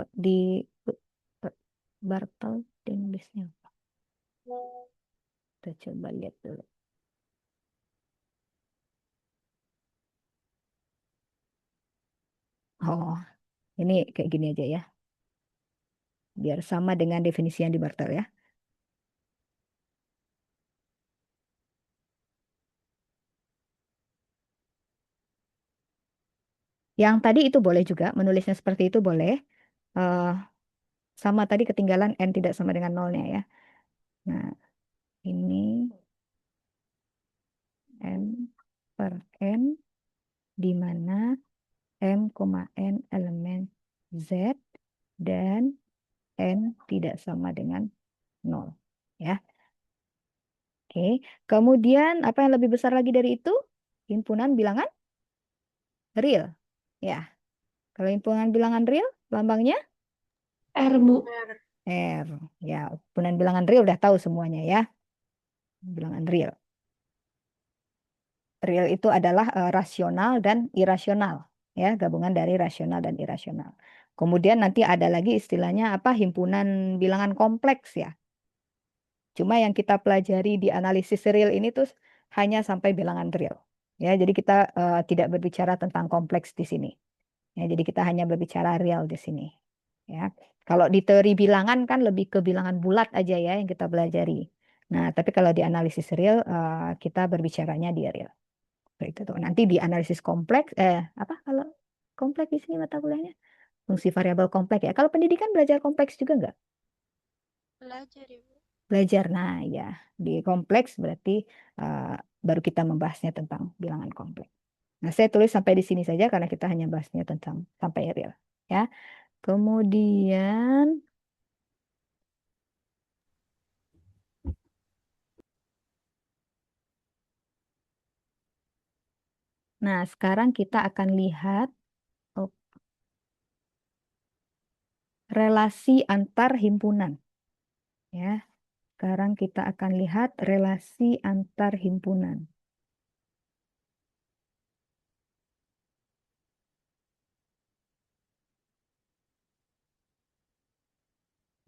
Bartel Inggrisnya apa? Kita coba lihat dulu. Oh, ini kayak gini aja ya. Biar sama dengan definisi yang di Bartel ya. Yang tadi itu boleh juga, menulisnya seperti itu boleh. Eh, sama tadi ketinggalan N tidak sama dengan nolnya ya. Nah, ini M per N di mana M, N elemen Z dan N tidak sama dengan nol. Ya, oke. Kemudian apa yang lebih besar lagi dari itu? Himpunan bilangan real. Ya, kalau himpunan bilangan real, lambangnya R, Bu. R. Ya, himpunan bilangan real udah tahu semuanya ya. Bilangan real. Real itu adalah rasional dan irasional, ya, gabungan dari rasional dan irasional. Kemudian nanti ada lagi istilahnya apa? Himpunan bilangan kompleks ya. Cuma yang kita pelajari di analisis real ini tuh hanya sampai bilangan real. Ya, jadi kita tidak berbicara tentang kompleks di sini. Ya, jadi kita hanya berbicara real di sini. Ya, kalau di teori bilangan kan lebih ke bilangan bulat aja ya yang kita pelajari. Nah, tapi kalau di analisis real kita berbicaranya di real. Itu tuh. Nanti di analisis kompleks, apa kalau kompleks di sini mata kuliahnya? Fungsi variabel kompleks ya. Kalau pendidikan belajar kompleks juga nggak? Belajar Ibu. Belajar. Nah, ya di kompleks berarti uh, baru kita membahasnya tentang bilangan kompleks. Nah, saya tulis sampai di sini saja karena kita hanya bahasnya tentang sampai real. Ya. Kemudian, nah sekarang kita akan lihat oh, relasi antar himpunan. Ya. Sekarang kita akan lihat relasi antar himpunan.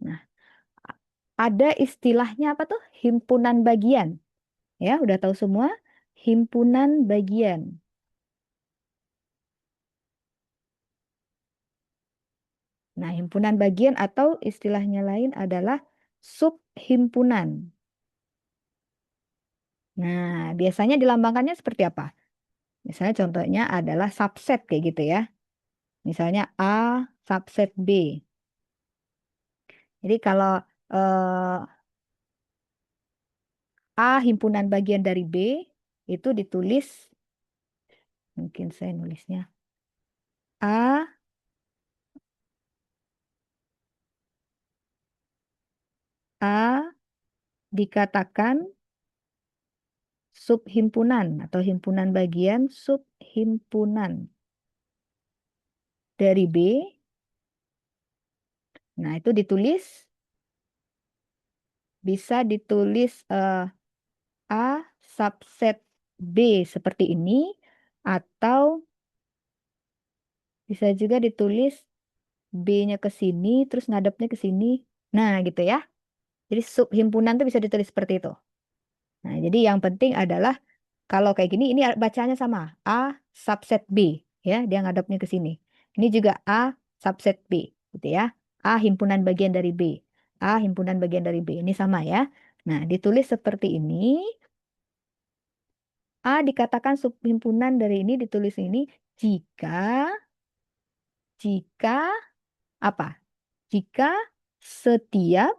Nah, ada istilahnya apa tuh? Himpunan bagian. Ya, udah tahu semua? Himpunan bagian. Nah, himpunan bagian atau istilahnya lain adalah subhimpunan. Nah, biasanya dilambangkannya seperti apa? Misalnya contohnya adalah subset kayak gitu ya. Misalnya A subset B. Jadi kalau eh, A himpunan bagian dari B itu ditulis, mungkin saya nulisnya A A dikatakan subhimpunan atau himpunan bagian subhimpunan dari B. Nah, itu ditulis, bisa ditulis A subset B seperti ini, atau bisa juga ditulis B-nya ke sini, terus ngadepnya ke sini. Nah, gitu ya. Jadi subhimpunan itu bisa ditulis seperti itu. Nah, jadi yang penting adalah kalau kayak gini, ini bacanya sama. A subset B. Ya, dia ngadepnya ke sini. Ini juga A subset B. Gitu ya. A himpunan bagian dari B. A himpunan bagian dari B. Ini sama ya. Nah, ditulis seperti ini. A dikatakan subhimpunan dari ini, ditulis ini. Jika, jika apa? Jika setiap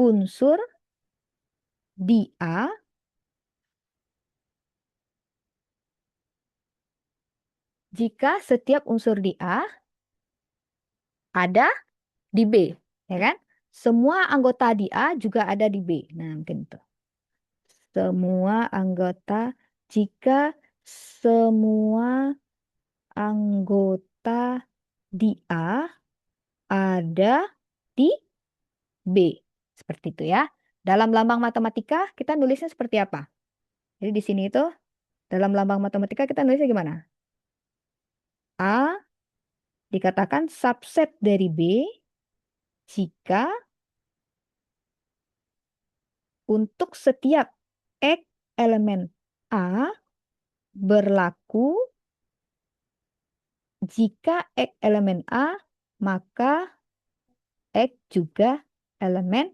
unsur di A, jika setiap unsur di A ada di B, ya kan? Semua anggota di A juga ada di B. Nah, mungkin itu. Semua anggota, jika semua anggota di A ada di B. Seperti itu ya. Dalam lambang matematika kita nulisnya seperti apa? Jadi di sini itu dalam lambang matematika kita nulisnya gimana? A dikatakan subset dari B jika untuk setiap X elemen A berlaku jika X elemen A, maka X juga elemen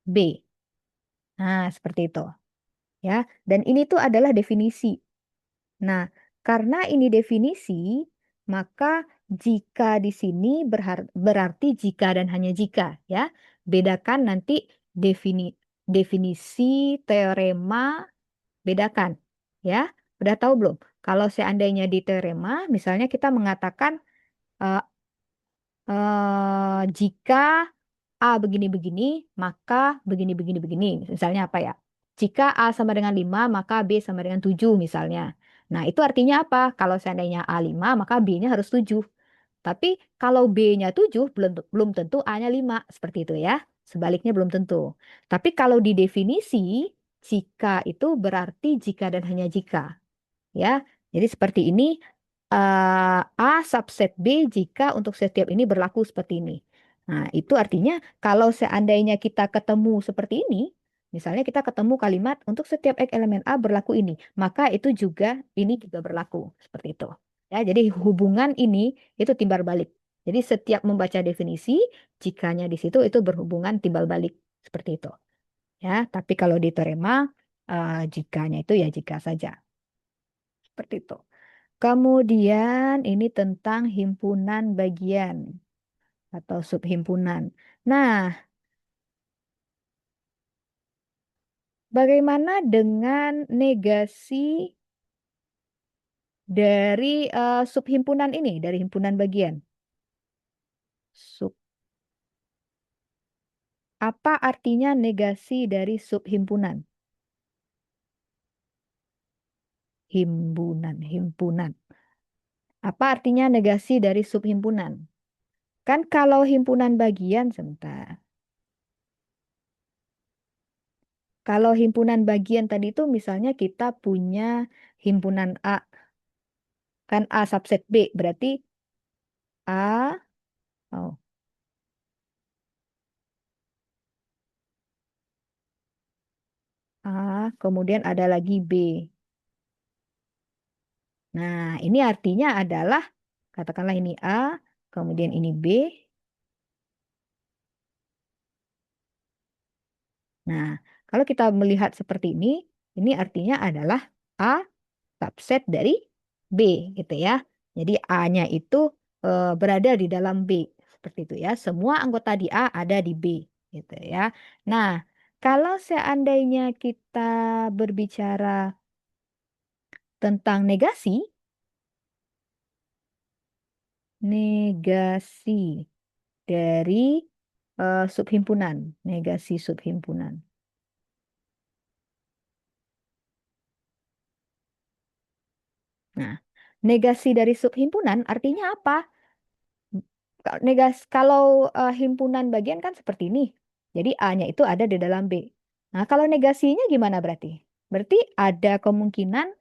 B. Nah, seperti itu. Ya, dan ini tuh adalah definisi. Nah, karena ini definisi, maka jika di sini berarti jika dan hanya jika, ya. Bedakan nanti defini definisi, teorema, bedakan, ya. Udah tahu belum? Kalau seandainya di teorema, misalnya kita mengatakan eh, jika A begini-begini, maka begini-begini-begini. Misalnya apa ya? Jika A sama dengan 5, maka B sama dengan 7 misalnya. Nah, itu artinya apa? Kalau seandainya A 5, maka B-nya harus 7. Tapi kalau B-nya 7, belum tentu A-nya 5. Seperti itu ya. Sebaliknya belum tentu. Tapi kalau di definisi, jika itu berarti jika dan hanya jika. Ya, jadi seperti ini A subset B jika untuk setiap ini berlaku seperti ini. Nah, itu artinya kalau seandainya kita ketemu seperti ini, misalnya kita ketemu kalimat untuk setiap X elemen A berlaku ini, maka ini juga berlaku seperti itu. Ya, jadi hubungan ini itu timbal balik. Jadi setiap membaca definisi, jikanya di situ itu berhubungan timbal balik seperti itu. Ya, tapi kalau di teorema jikanya itu ya jika saja. Seperti itu. Kemudian ini tentang himpunan bagian atau subhimpunan. Nah, bagaimana dengan negasi dari subhimpunan ini, dari himpunan bagian? Sub, apa artinya negasi dari subhimpunan? Himpunan. Apa artinya negasi dari subhimpunan? Kan kalau himpunan bagian, sebentar. Kalau himpunan bagian tadi itu misalnya kita punya himpunan A, kan A subset B, berarti A, oh, A, kemudian ada lagi B. Nah, ini artinya adalah, katakanlah ini A, kemudian ini B. Nah, kalau kita melihat seperti ini artinya adalah A subset dari B, gitu ya. Jadi A-nya itu berada di dalam B, seperti itu ya. Semua anggota di A ada di B, gitu ya. Nah, kalau seandainya kita berbicara tentang negasi dari subhimpunan, negasi subhimpunan. Nah, negasi dari subhimpunan artinya apa? Kalau himpunan bagian kan seperti ini. Jadi A-nya itu ada di dalam B. Nah, kalau negasinya gimana berarti? Berarti ada kemungkinan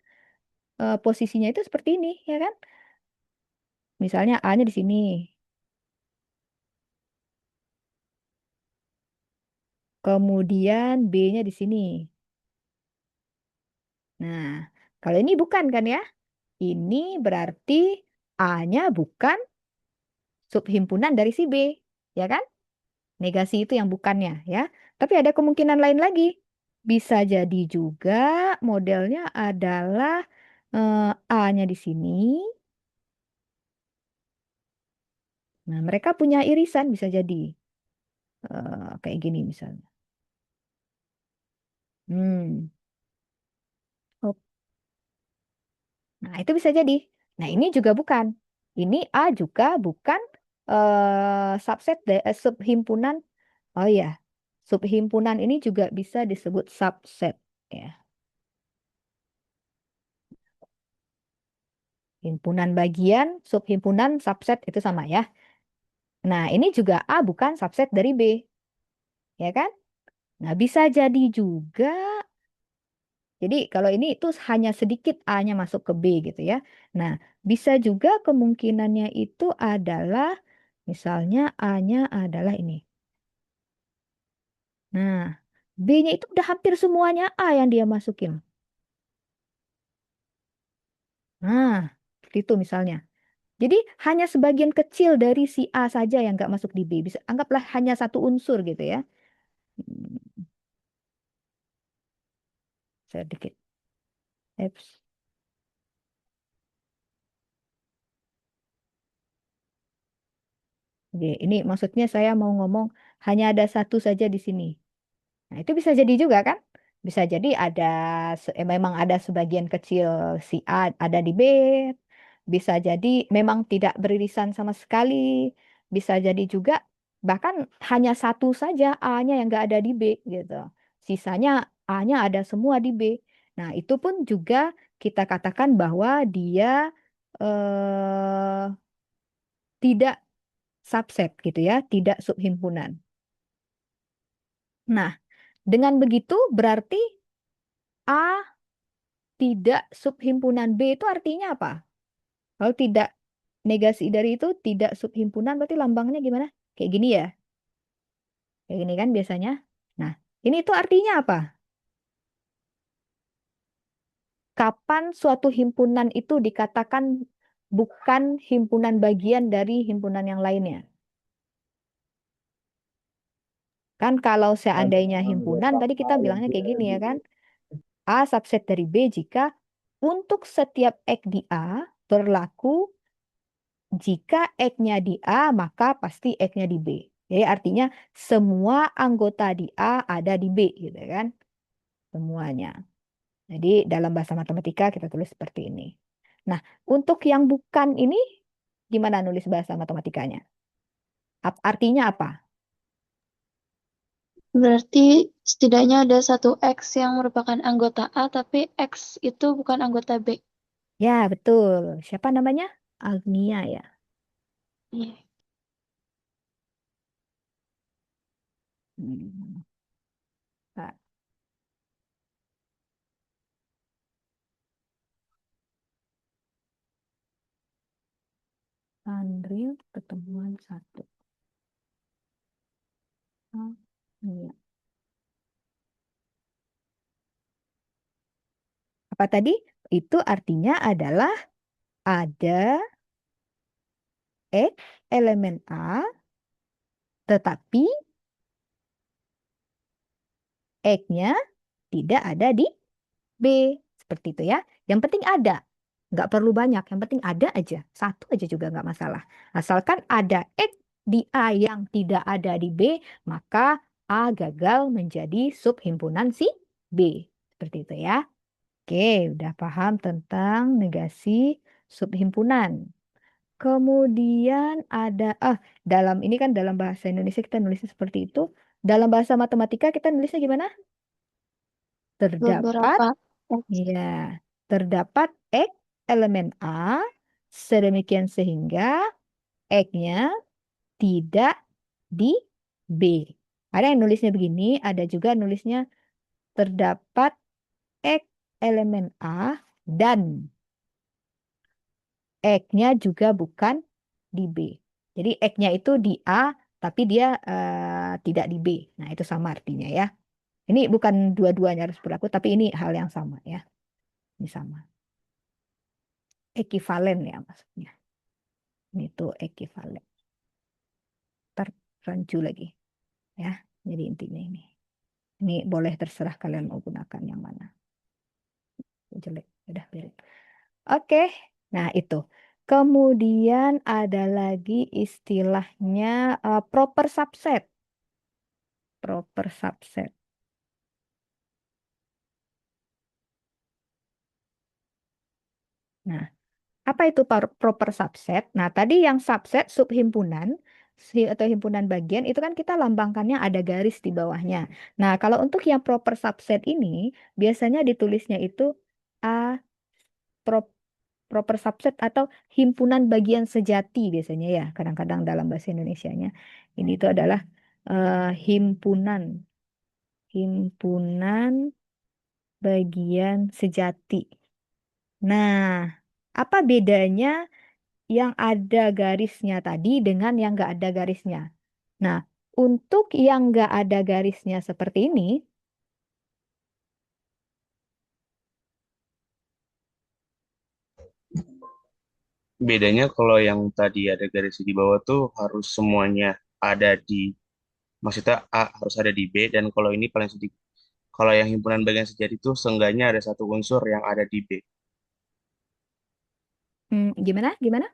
posisinya itu seperti ini, ya kan? Misalnya A-nya di sini, kemudian B-nya di sini. Nah, kalau ini bukan kan ya? Ini berarti A-nya bukan subhimpunan dari si B, ya kan? Negasi itu yang bukannya, ya. Tapi ada kemungkinan lain lagi. Bisa jadi juga modelnya adalah A-nya di sini. Nah, mereka punya irisan bisa jadi kayak gini misalnya. Hmm. Oh, nah, itu bisa jadi. Nah, ini juga bukan. Ini A juga bukan subhimpunan. Oh iya, subhimpunan ini juga bisa disebut subset. Ya. Himpunan bagian, subhimpunan, subset itu sama ya. Nah, ini juga A bukan subset dari B, ya kan? Nah, bisa jadi juga. Jadi kalau ini itu hanya sedikit A-nya masuk ke B gitu ya. Nah, bisa juga kemungkinannya itu adalah misalnya A-nya adalah ini. Nah, B-nya itu udah hampir semuanya A yang dia masukin. Nah, seperti itu misalnya. Jadi hanya sebagian kecil dari si A saja yang nggak masuk di B. Bisa anggaplah hanya satu unsur gitu ya. Hmm, sedikit. Eps. Oke, ini maksudnya saya mau ngomong hanya ada satu saja di sini. Nah, itu bisa jadi juga kan? Bisa jadi memang ada sebagian kecil si A ada di B, bisa jadi memang tidak beririsan sama sekali, bisa jadi juga bahkan hanya satu saja A-nya yang nggak ada di B gitu. Sisanya A-nya ada semua di B. Nah, itu pun juga kita katakan bahwa dia tidak subset gitu ya, tidak subhimpunan. Nah, dengan begitu berarti A tidak subhimpunan B itu artinya apa? Kalau tidak negasi dari itu tidak subhimpunan berarti lambangnya gimana? Kayak gini ya. Kayak gini kan biasanya. Nah, ini itu artinya apa? Kapan suatu himpunan itu dikatakan bukan himpunan bagian dari himpunan yang lainnya? Kan kalau seandainya himpunan, tadi kita bilangnya kayak gini ya kan? A subset dari B jika untuk setiap X di A berlaku jika X-nya di A, maka pasti X-nya di B. Jadi artinya semua anggota di A ada di B gitu kan? Semuanya. Jadi dalam bahasa matematika kita tulis seperti ini. Nah, untuk yang bukan ini gimana nulis bahasa matematikanya? Artinya apa? Berarti setidaknya ada satu X yang merupakan anggota A, tapi X itu bukan anggota B. Ya, betul. Siapa namanya? Agnia ya. Iya. Hmm. Pak Andril ketemuan satu. Agnia. Apa tadi? Itu artinya adalah ada X elemen A, tetapi X-nya tidak ada di B. Seperti itu ya. Yang penting ada. Nggak perlu banyak. Yang penting ada aja. Satu aja juga nggak masalah. Asalkan ada X di A yang tidak ada di B, maka A gagal menjadi subhimpunan si B. Seperti itu ya. Oke, udah paham tentang negasi subhimpunan. Kemudian ada, dalam ini kan dalam bahasa Indonesia kita nulisnya seperti itu. Dalam bahasa matematika kita nulisnya gimana? Terdapat, Beberapa X. ya, terdapat X elemen A sedemikian sehingga X-nya tidak di B. Ada yang nulisnya begini, ada juga nulisnya terdapat X elemen A dan X-nya juga bukan di B. Jadi X-nya itu di A, tapi dia tidak di B. Nah, itu sama artinya ya. Ini bukan dua-duanya harus berlaku, tapi ini hal yang sama ya. Ini sama. Ekivalen ya maksudnya. Ini tuh ekivalen. Terrancu lagi ya. Jadi intinya ini. Ini boleh terserah kalian mau gunakan yang mana. Jelek. Udah biarin. Oke. Nah, itu. Kemudian ada lagi istilahnya proper subset. Proper subset. Nah, apa itu proper subset? Nah, tadi yang subset subhimpunan atau himpunan bagian itu kan kita lambangkannya ada garis di bawahnya. Nah, kalau untuk yang proper subset ini biasanya ditulisnya itu A pro- proper subset atau himpunan bagian sejati biasanya ya. Kadang-kadang dalam bahasa Indonesianya ini itu adalah himpunan himpunan bagian sejati. Nah, apa bedanya yang ada garisnya tadi dengan yang nggak ada garisnya? Nah, untuk yang nggak ada garisnya seperti ini, Bedanya kalau yang tadi ada garis di bawah tuh harus semuanya ada di, maksudnya A harus ada di B, dan kalau ini paling sedikit. Kalau yang himpunan bagian sejati itu seenggaknya ada satu unsur yang ada di B. gimana? Gimana?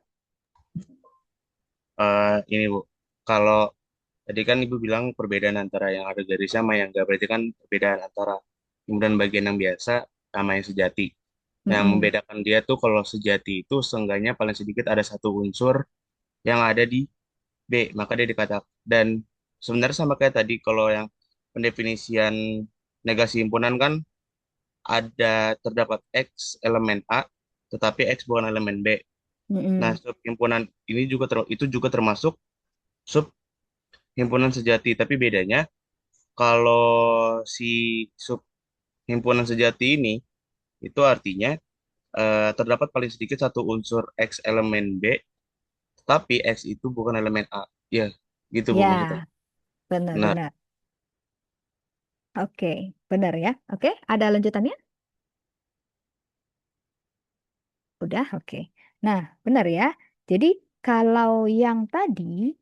Ini Bu, kalau tadi kan Ibu bilang perbedaan antara yang ada garis sama yang enggak, berarti kan perbedaan antara himpunan bagian yang biasa sama yang sejati. Yang Mm-mm. membedakan dia tuh kalau sejati itu seenggaknya paling sedikit ada satu unsur yang ada di B, maka dia dikatakan. Dan sebenarnya sama kayak tadi, kalau yang pendefinisian negasi himpunan kan ada terdapat X elemen A, tetapi X bukan elemen B. Nah, Mm-mm. sub himpunan ini juga itu juga termasuk sub himpunan sejati, tapi bedanya kalau si sub himpunan sejati ini itu artinya terdapat paling sedikit satu unsur X elemen B, tapi X itu bukan elemen A. Ya, gitu Bu maksudnya. Ya, Nah, benar-benar. Oke, benar ya. Oke, ada lanjutannya? Udah, oke. Nah, benar ya. Jadi kalau yang tadi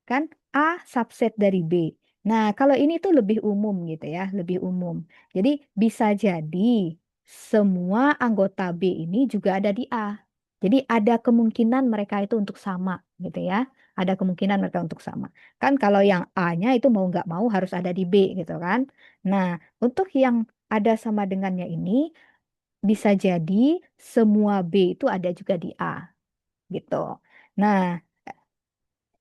kan A subset dari B. Nah, kalau ini tuh lebih umum gitu ya, lebih umum. Jadi bisa jadi semua anggota B ini juga ada di A. Jadi ada kemungkinan mereka itu untuk sama gitu ya. Ada kemungkinan mereka untuk sama. Kan kalau yang A-nya itu mau nggak mau harus ada di B gitu kan. Nah, untuk yang ada sama dengannya ini bisa jadi semua B itu ada juga di A gitu. Nah,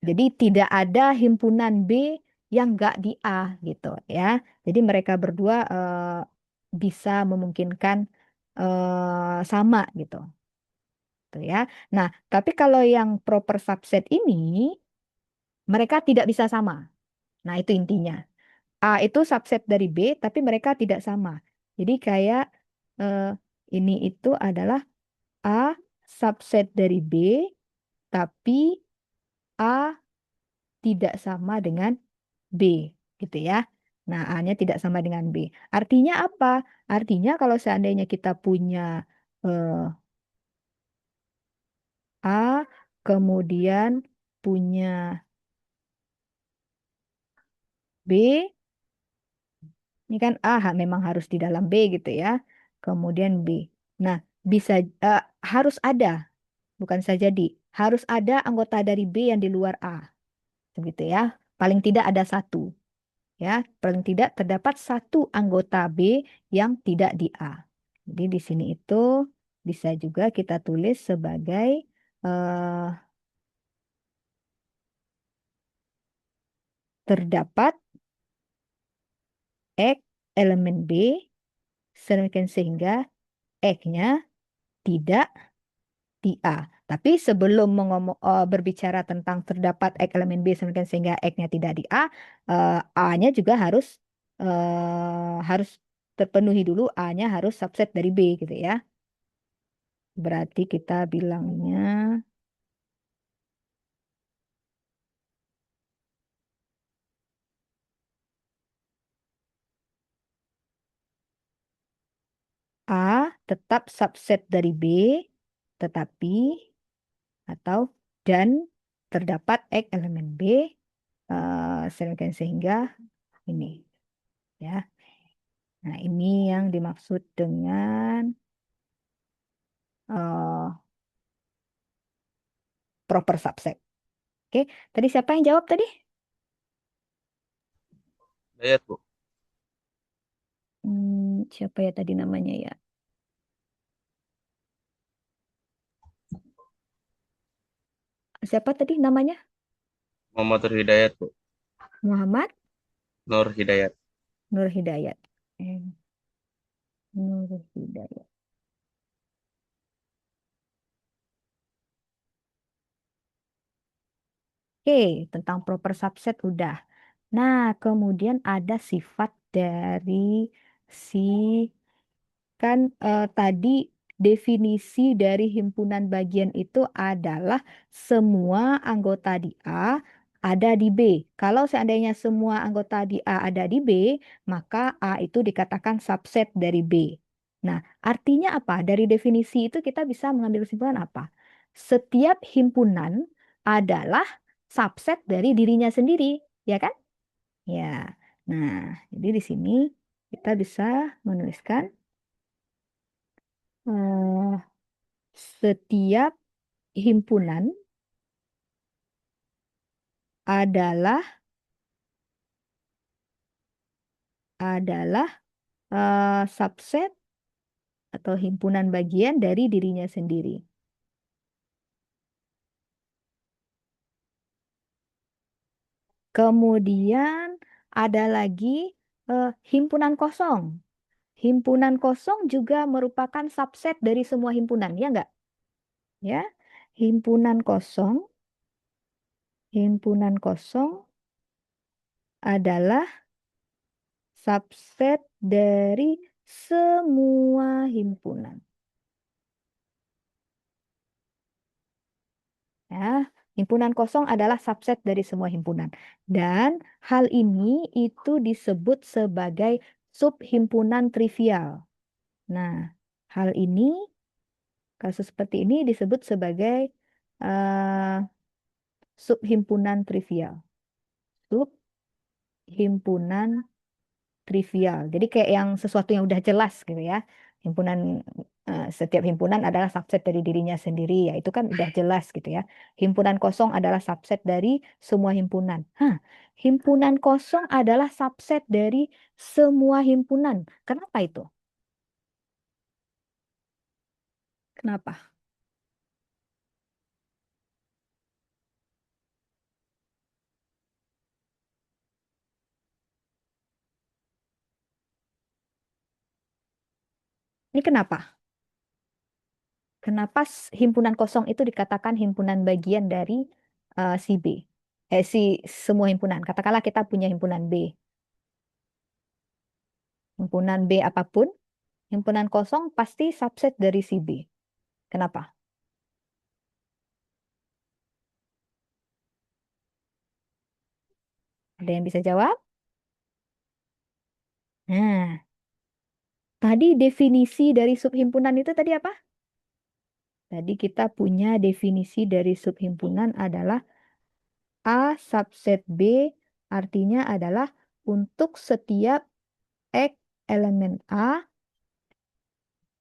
jadi tidak ada himpunan B yang nggak di A gitu ya. Jadi mereka berdua bisa memungkinkan sama gitu, tuh ya. Nah, tapi kalau yang proper subset ini mereka tidak bisa sama. Nah, itu intinya. A itu subset dari B, tapi mereka tidak sama. Jadi kayak eh, ini itu adalah A subset dari B, tapi A tidak sama dengan B, gitu ya. Nah, A-nya tidak sama dengan B. Artinya apa? Artinya kalau seandainya kita punya eh, A, kemudian punya B, ini kan A memang harus di dalam B gitu ya. Kemudian B. Nah, bisa eh, harus ada, bukan saja harus ada anggota dari B yang di luar A, begitu ya. Paling tidak ada satu. Ya, paling tidak terdapat satu anggota B yang tidak di A. Jadi di sini itu bisa juga kita tulis sebagai eh, terdapat X elemen B sedemikian sehingga X-nya tidak di A. Tapi sebelum berbicara tentang terdapat X elemen B sedemikian sehingga X-nya tidak di A, A-nya juga harus terpenuhi dulu, A-nya harus subset dari B gitu ya. Berarti kita bilangnya A tetap subset dari B, tetapi atau dan terdapat X elemen B sedemikian sehingga ini ya. Nah, ini yang dimaksud dengan eh, proper subset. Oke, tadi siapa yang jawab tadi? Dayat Bu. Siapa ya tadi namanya ya? Siapa tadi namanya? Muhammad Nur Hidayat Bu. Muhammad Nur Hidayat. Nur Hidayat. Nur Hidayat. Oke, tentang proper subset udah. Nah, kemudian ada sifat dari si kan tadi definisi dari himpunan bagian itu adalah semua anggota di A ada di B. Kalau seandainya semua anggota di A ada di B, maka A itu dikatakan subset dari B. Nah, artinya apa? Dari definisi itu kita bisa mengambil kesimpulan apa? Setiap himpunan adalah subset dari dirinya sendiri, ya kan? Ya. Nah, jadi di sini kita bisa menuliskan eh, setiap himpunan adalah adalah subset atau himpunan bagian dari dirinya sendiri. Kemudian ada lagi himpunan kosong. Himpunan kosong juga merupakan subset dari semua himpunan, ya enggak? Ya, himpunan kosong, himpunan kosong adalah subset dari semua himpunan. Ya, himpunan kosong adalah subset dari semua himpunan. Dan hal ini itu disebut sebagai subhimpunan trivial. Nah, hal ini, kasus seperti ini disebut sebagai eh, subhimpunan trivial. Subhimpunan trivial. Jadi kayak yang sesuatu yang udah jelas gitu ya. Setiap himpunan adalah subset dari dirinya sendiri, ya itu kan udah jelas gitu ya. Himpunan kosong adalah subset dari semua himpunan. Himpunan kosong adalah subset dari semua himpunan. Kenapa itu? Kenapa? Ini kenapa? Kenapa himpunan kosong itu dikatakan himpunan bagian dari si B? Si semua himpunan. Katakanlah kita punya himpunan B. Himpunan B apapun, himpunan kosong pasti subset dari si B. Kenapa? Ada yang bisa jawab? Nah, tadi definisi dari subhimpunan itu tadi apa? Tadi kita punya definisi dari subhimpunan adalah A subset B, artinya adalah untuk setiap X elemen A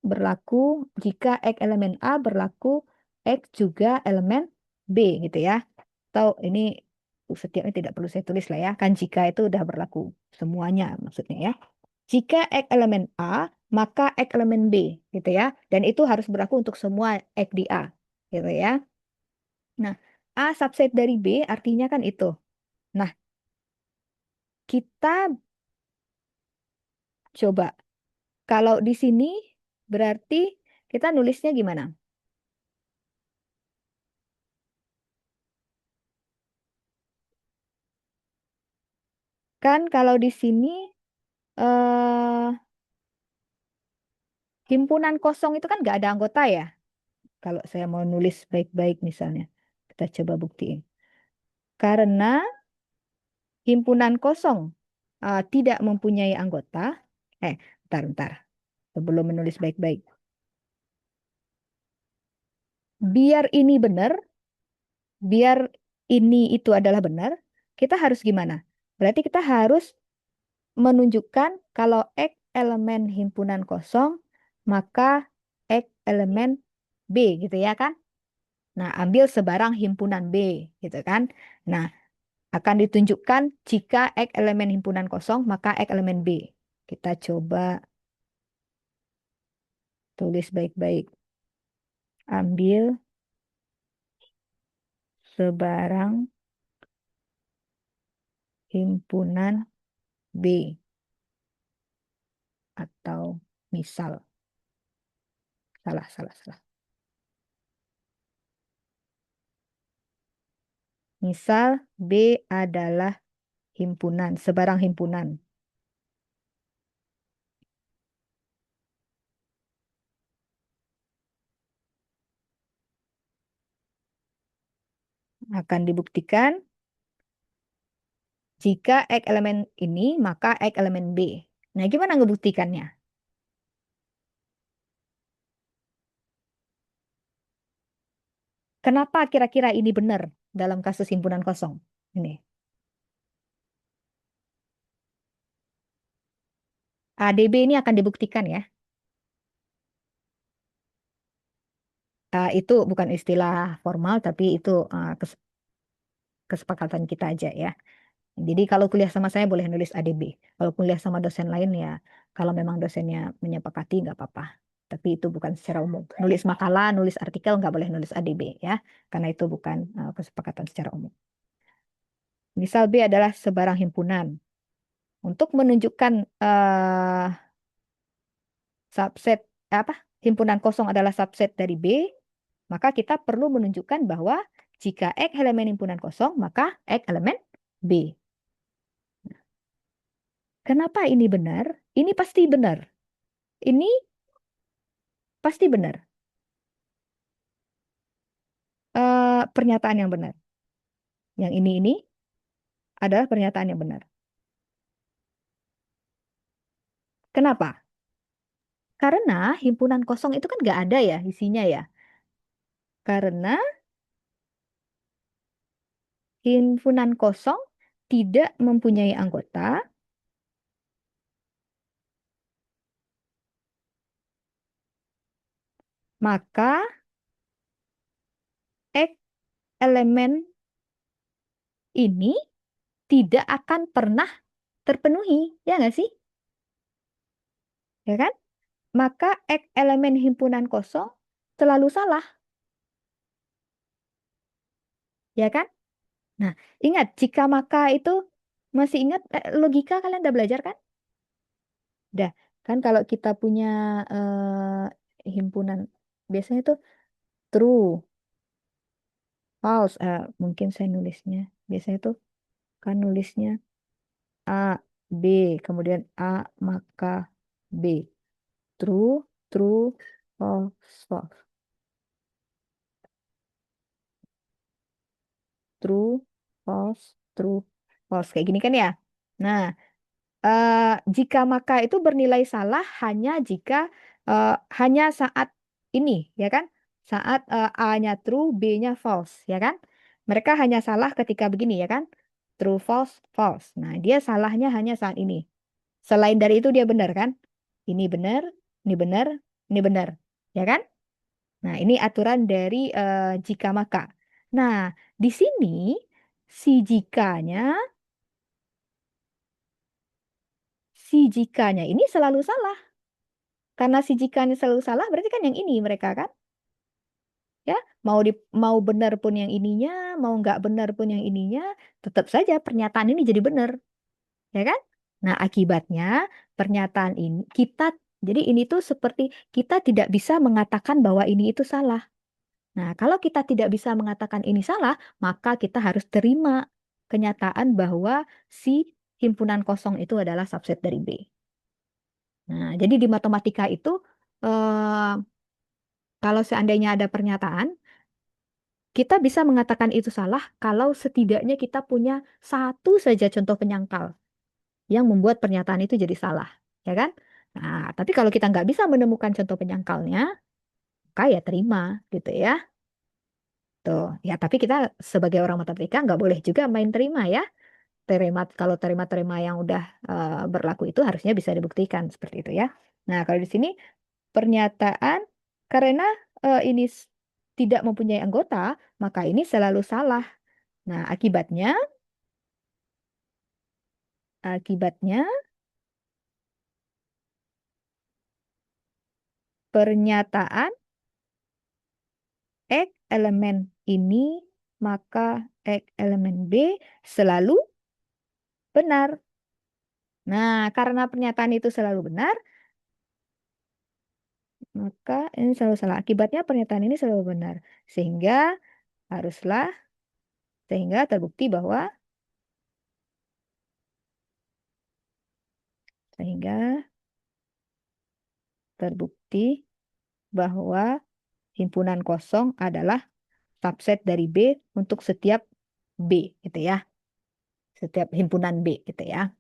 berlaku jika X elemen A berlaku X juga elemen B gitu ya. Atau ini setiapnya tidak perlu saya tulis lah ya. Kan jika itu udah berlaku semuanya maksudnya ya. Jika X elemen A, maka X elemen B gitu ya. Dan itu harus berlaku untuk semua X di A gitu ya. Nah, A subset dari B artinya kan itu. Nah, kita coba kalau di sini berarti kita nulisnya gimana? Kan kalau di sini eh, himpunan kosong itu kan nggak ada anggota ya. Kalau saya mau nulis baik-baik misalnya, kita coba buktiin. Karena himpunan kosong tidak mempunyai anggota. Bentar. Sebelum menulis baik-baik. Biar ini benar, biar ini itu adalah benar, kita harus gimana? Berarti kita harus menunjukkan kalau X elemen himpunan kosong, maka X elemen B gitu ya kan? Nah, ambil sebarang himpunan B gitu kan? Nah, akan ditunjukkan jika X elemen himpunan kosong, maka X elemen B. Kita coba tulis baik-baik. Ambil sebarang himpunan B. Atau misal. Salah. Misal B adalah himpunan, sebarang himpunan. Akan dibuktikan jika X elemen ini, maka X elemen B. Nah, gimana ngebuktikannya? Kenapa kira-kira ini benar dalam kasus himpunan kosong? Ini. ADB ini akan dibuktikan ya. Itu bukan istilah formal, tapi itu kesepakatan kita aja ya. Jadi kalau kuliah sama saya boleh nulis ADB. Kalau kuliah sama dosen lain ya, kalau memang dosennya menyepakati nggak apa-apa. Tapi itu bukan secara umum. Nulis makalah, nulis artikel nggak boleh nulis ADB ya, karena itu bukan kesepakatan secara umum. Misal B adalah sebarang himpunan. Untuk menunjukkan subset apa himpunan kosong adalah subset dari B, maka kita perlu menunjukkan bahwa jika X elemen himpunan kosong, maka X elemen B. Kenapa ini benar? Ini pasti benar. ini pasti benar. Pernyataan yang benar. Yang ini adalah pernyataan yang benar. Kenapa? Karena himpunan kosong itu kan nggak ada ya isinya ya. Karena himpunan kosong tidak mempunyai anggota, maka X elemen ini tidak akan pernah terpenuhi. Ya nggak sih? Ya kan? Maka X elemen himpunan kosong selalu salah. Ya kan? Nah, ingat jika maka itu masih ingat logika kalian udah belajar kan? Udah. Kan kalau kita punya himpunan biasanya itu true, false. Mungkin saya nulisnya biasanya itu kan nulisnya A, B, kemudian A maka B. True, true, false, false. True, false, true, false. Kayak gini kan ya? Nah, jika maka itu bernilai salah hanya jika eh, hanya saat ini, ya kan? Saat A-nya true, B-nya false, ya kan? Mereka hanya salah ketika begini, ya kan? True, false, false. Nah, dia salahnya hanya saat ini. Selain dari itu dia benar kan? Ini benar, ini benar, ini benar, ya kan? Nah, ini aturan dari jika maka. Nah, di sini si jikanya, si jikanya ini selalu salah. Karena si jikanya selalu salah, berarti kan yang ini mereka kan? Ya, mau benar pun yang ininya, mau nggak benar pun yang ininya, tetap saja pernyataan ini jadi benar, ya kan? Nah, akibatnya pernyataan ini jadi ini tuh seperti kita tidak bisa mengatakan bahwa ini itu salah. Nah, kalau kita tidak bisa mengatakan ini salah, maka kita harus terima kenyataan bahwa si himpunan kosong itu adalah subset dari B. Nah, jadi di matematika itu eh, kalau seandainya ada pernyataan, kita bisa mengatakan itu salah kalau setidaknya kita punya satu saja contoh penyangkal yang membuat pernyataan itu jadi salah, ya kan? Nah, tapi kalau kita nggak bisa menemukan contoh penyangkalnya, maka ya terima, gitu ya. Tuh, ya tapi kita sebagai orang matematika nggak boleh juga main terima ya. Kalau terima-terima yang udah berlaku itu harusnya bisa dibuktikan seperti itu ya. Nah, kalau di sini pernyataan karena ini tidak mempunyai anggota, maka ini selalu salah. Nah, akibatnya pernyataan X elemen ini maka X elemen B selalu benar. Nah, karena pernyataan itu selalu benar, maka ini selalu salah. Akibatnya pernyataan ini selalu benar. Sehingga haruslah, sehingga terbukti bahwa, sehingga terbukti bahwa himpunan kosong adalah subset dari B untuk setiap B, gitu ya. Setiap himpunan B, gitu ya.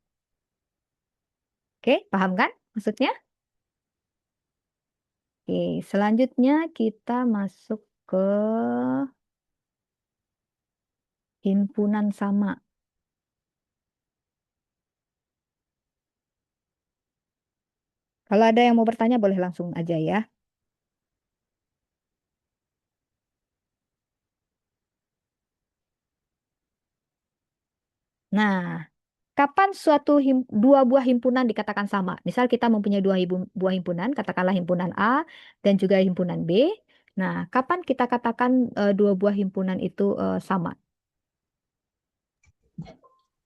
Oke, paham kan maksudnya? Oke, selanjutnya kita masuk ke himpunan sama. Kalau ada yang mau bertanya boleh langsung aja ya. Nah, kapan dua buah himpunan dikatakan sama? Misal kita mempunyai buah himpunan, katakanlah himpunan A dan juga himpunan B. Nah, kapan kita katakan dua buah himpunan itu sama?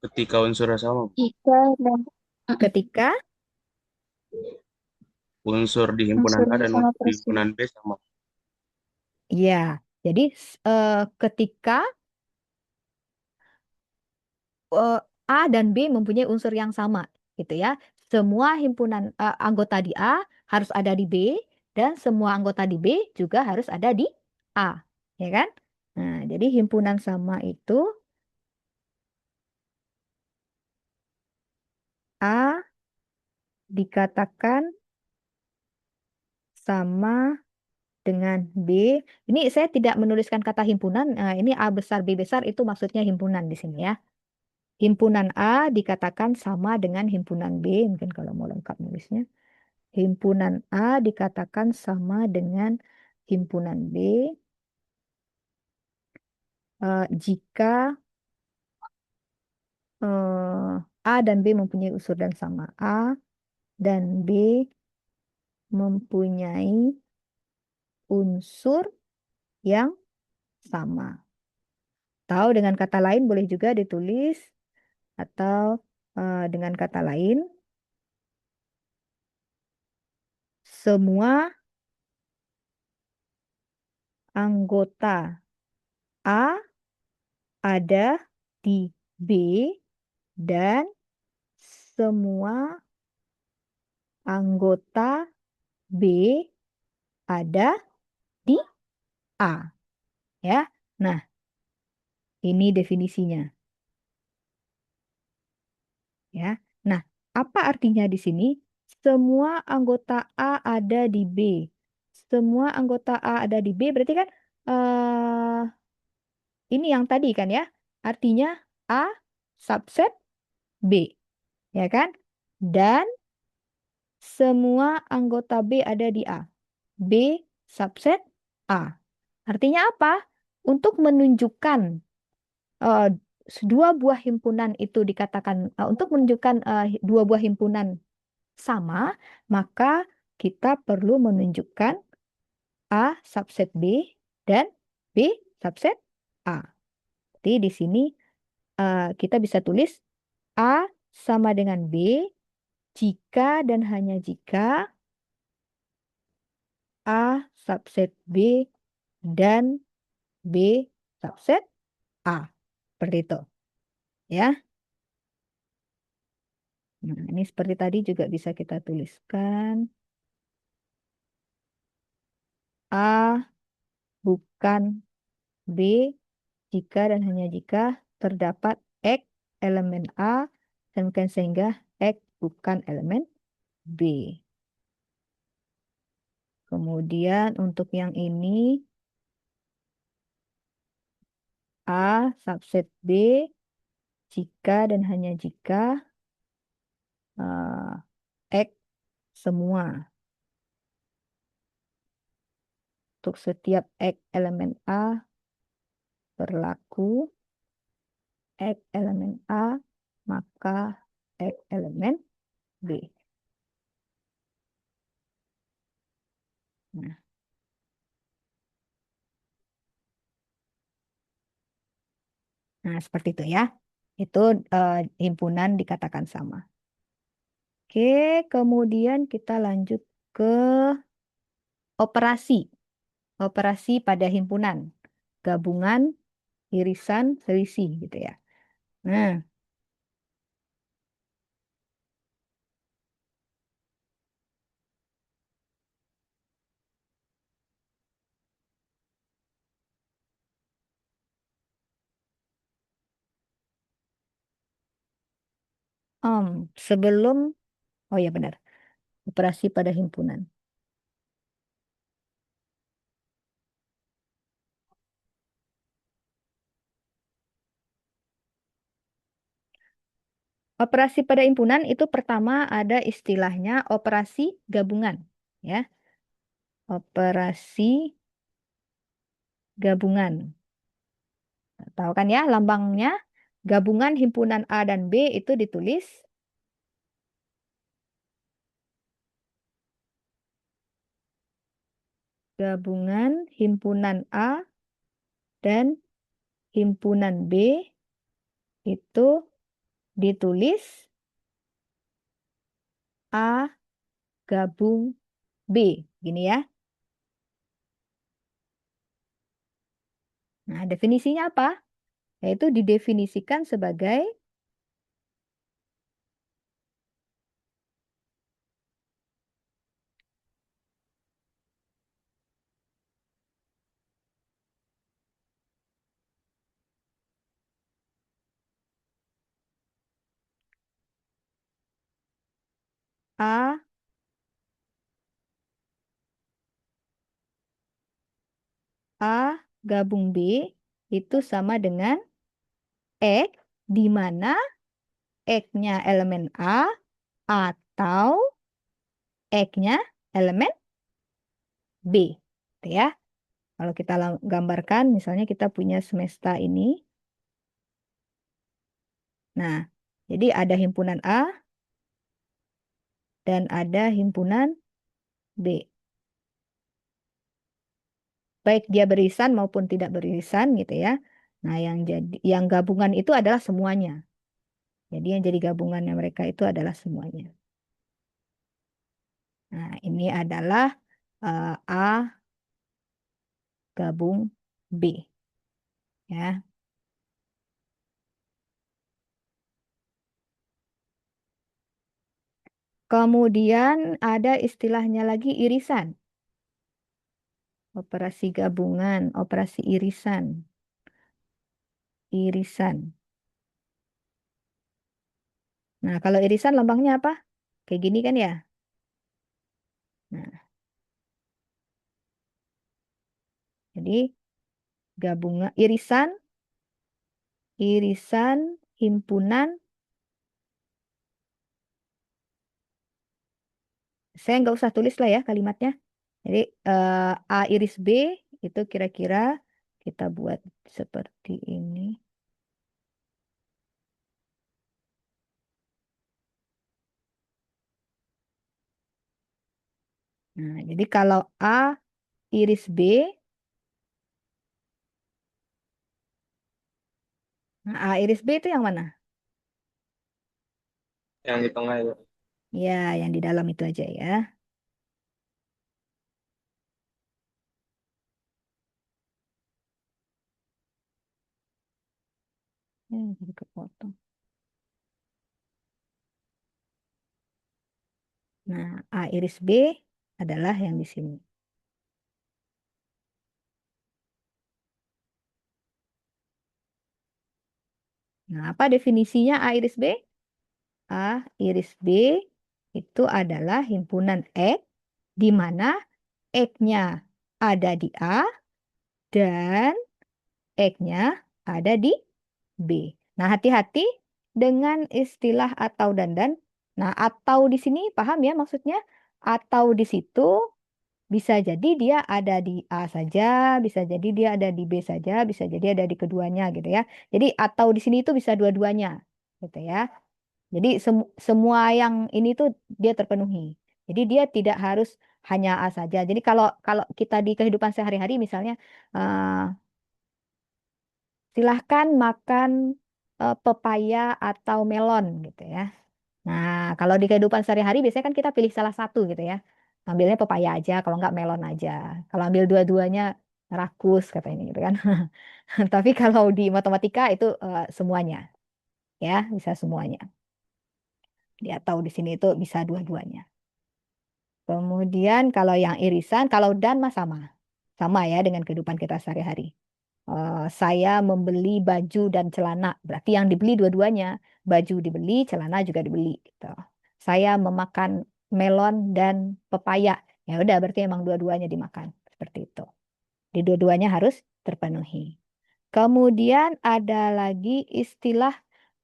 Ketika unsurnya sama, Jika dan Ketika, unsur di himpunan A unsurnya dan sama unsur di persis. himpunan B sama. ya, jadi ketika eh, A dan B mempunyai unsur yang sama, gitu ya. Semua himpunan anggota di A harus ada di B, dan semua anggota di B juga harus ada di A, ya kan? Nah, jadi himpunan sama itu A dikatakan sama dengan B. Ini saya tidak menuliskan kata himpunan. Ini A besar, B besar itu maksudnya himpunan di sini ya. Himpunan A dikatakan sama dengan himpunan B. Mungkin kalau mau lengkap nulisnya. Himpunan A dikatakan sama dengan himpunan B jika A dan B mempunyai unsur dan sama. A dan B mempunyai unsur yang sama. Atau dengan kata lain boleh juga ditulis, atau dengan kata lain, semua anggota A ada di B dan semua anggota B ada di A. Ya. Nah, ini definisinya. Ya. Nah, apa artinya di sini? Semua anggota A ada di B. Semua anggota A ada di B berarti kan ini yang tadi kan ya. Artinya A subset B, ya kan? Dan semua anggota B ada di A. B subset A. Artinya apa? Untuk menunjukkan eh, dua buah himpunan itu dikatakan untuk menunjukkan dua buah himpunan sama, maka kita perlu menunjukkan A subset B dan B subset A. Jadi di sini kita bisa tulis A sama dengan B jika dan hanya jika A subset B dan B subset A. Seperti itu. Ya. Nah, ini seperti tadi juga bisa kita tuliskan. A bukan B jika dan hanya jika terdapat X elemen A dan bukan sehingga X bukan elemen B. Kemudian untuk yang ini A subset B jika dan hanya jika X semua. Untuk setiap X elemen A berlaku X elemen A, maka X elemen B. Nah, seperti itu ya. Itu himpunan dikatakan sama. Oke, kemudian kita lanjut ke operasi. Operasi pada himpunan. Gabungan, irisan, selisih gitu ya. Nah, sebelum, oh ya benar, operasi pada himpunan. Operasi pada himpunan itu pertama ada istilahnya operasi gabungan, ya. Operasi gabungan. Tahu kan ya lambangnya? Gabungan himpunan A dan B itu ditulis gabungan himpunan A dan himpunan B itu ditulis A gabung B. Gini ya. Nah, definisinya apa? Yaitu didefinisikan sebagai A A gabung B itu sama dengan X, di mana X-nya elemen A atau X-nya elemen B. Gitu ya. Kalau kita gambarkan, misalnya kita punya semesta ini. Nah, jadi ada himpunan A dan ada himpunan B. Baik dia beririsan maupun tidak beririsan gitu ya. Nah, yang gabungan itu adalah semuanya. Jadi yang jadi gabungannya mereka itu adalah semuanya. Nah, ini adalah A gabung B ya. Kemudian ada istilahnya lagi irisan. Operasi gabungan, operasi irisan. Irisan. Nah, kalau irisan lambangnya apa? Kayak gini kan ya? Nah, jadi gabungan irisan himpunan. Saya nggak usah tulis lah ya kalimatnya. Jadi A iris B itu kira-kira kita buat seperti ini. Nah, jadi kalau A iris B, nah, A iris B itu yang mana? Yang di tengah itu. Ya, yang di dalam itu aja ya. Jadi kepotong. Nah, A iris B adalah yang di sini. Nah, apa definisinya A iris B? A iris B itu adalah himpunan X di mana X-nya ada di A dan X-nya ada di B. Nah, hati-hati dengan istilah atau dan. Nah, atau di sini paham ya maksudnya? Atau di situ bisa jadi dia ada di A saja, bisa jadi dia ada di B saja, bisa jadi ada di keduanya gitu ya. Jadi atau di sini itu bisa dua-duanya gitu ya. Jadi semua yang ini tuh dia terpenuhi. Jadi dia tidak harus hanya A saja. Jadi kalau kalau kita di kehidupan sehari-hari misalnya silahkan makan pepaya atau melon gitu ya. Nah, kalau di kehidupan sehari-hari biasanya kan kita pilih salah satu gitu ya. Ambilnya pepaya aja, kalau nggak melon aja. Kalau ambil dua-duanya rakus kata ini gitu kan. Tapi kalau di matematika itu semuanya ya, bisa semuanya. Dia tahu di sini itu bisa dua-duanya. Kemudian kalau yang irisan, kalau dan mah sama. Sama ya dengan kehidupan kita sehari-hari. Saya membeli baju dan celana. Berarti yang dibeli dua-duanya. Baju dibeli, celana juga dibeli. Gitu. Saya memakan melon dan pepaya. Ya udah, berarti emang dua-duanya dimakan. Seperti itu. Di dua-duanya harus terpenuhi. Kemudian ada lagi istilah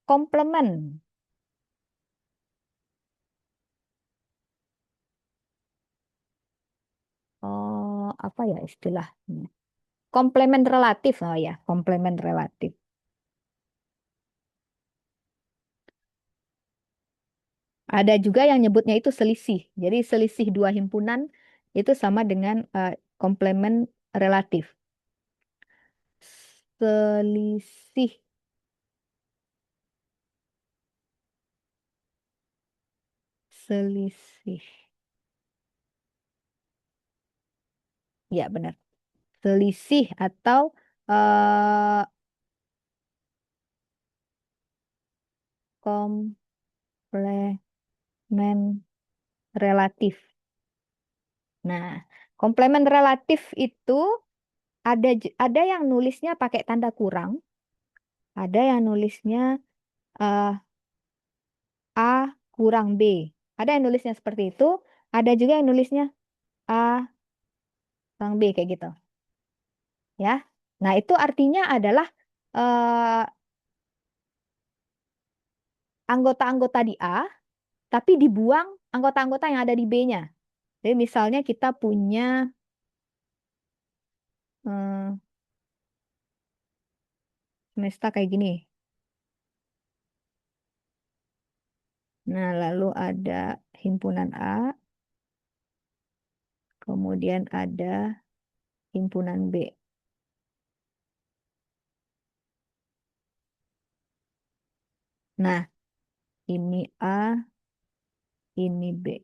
komplement. Oh, apa ya istilahnya? Komplement relatif. Oh ya, komplement relatif. Ada juga yang nyebutnya itu selisih. Jadi selisih dua himpunan itu sama dengan komplement relatif. Selisih, selisih. Ya benar. Selisih atau eh, komplement relatif. Nah, komplement relatif itu ada yang nulisnya pakai tanda kurang, ada yang nulisnya eh, A kurang B. Ada yang nulisnya seperti itu, ada juga yang nulisnya A kurang B kayak gitu. Ya. Nah, itu artinya adalah eh, anggota-anggota di A, tapi dibuang anggota-anggota yang ada di B-nya. Jadi misalnya kita punya eh, semesta kayak gini. Nah, lalu ada himpunan A, kemudian ada himpunan B. Nah, ini A, ini B.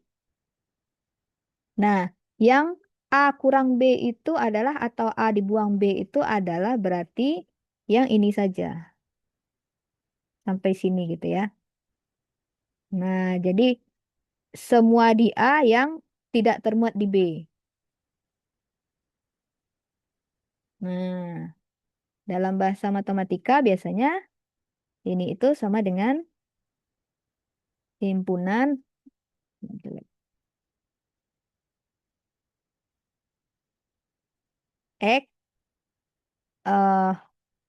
Nah, yang A kurang B itu adalah atau A dibuang B itu adalah berarti yang ini saja. Sampai sini gitu ya. Nah, jadi semua di A yang tidak termuat di B. Nah, dalam bahasa matematika biasanya ini itu sama dengan himpunan X, eh,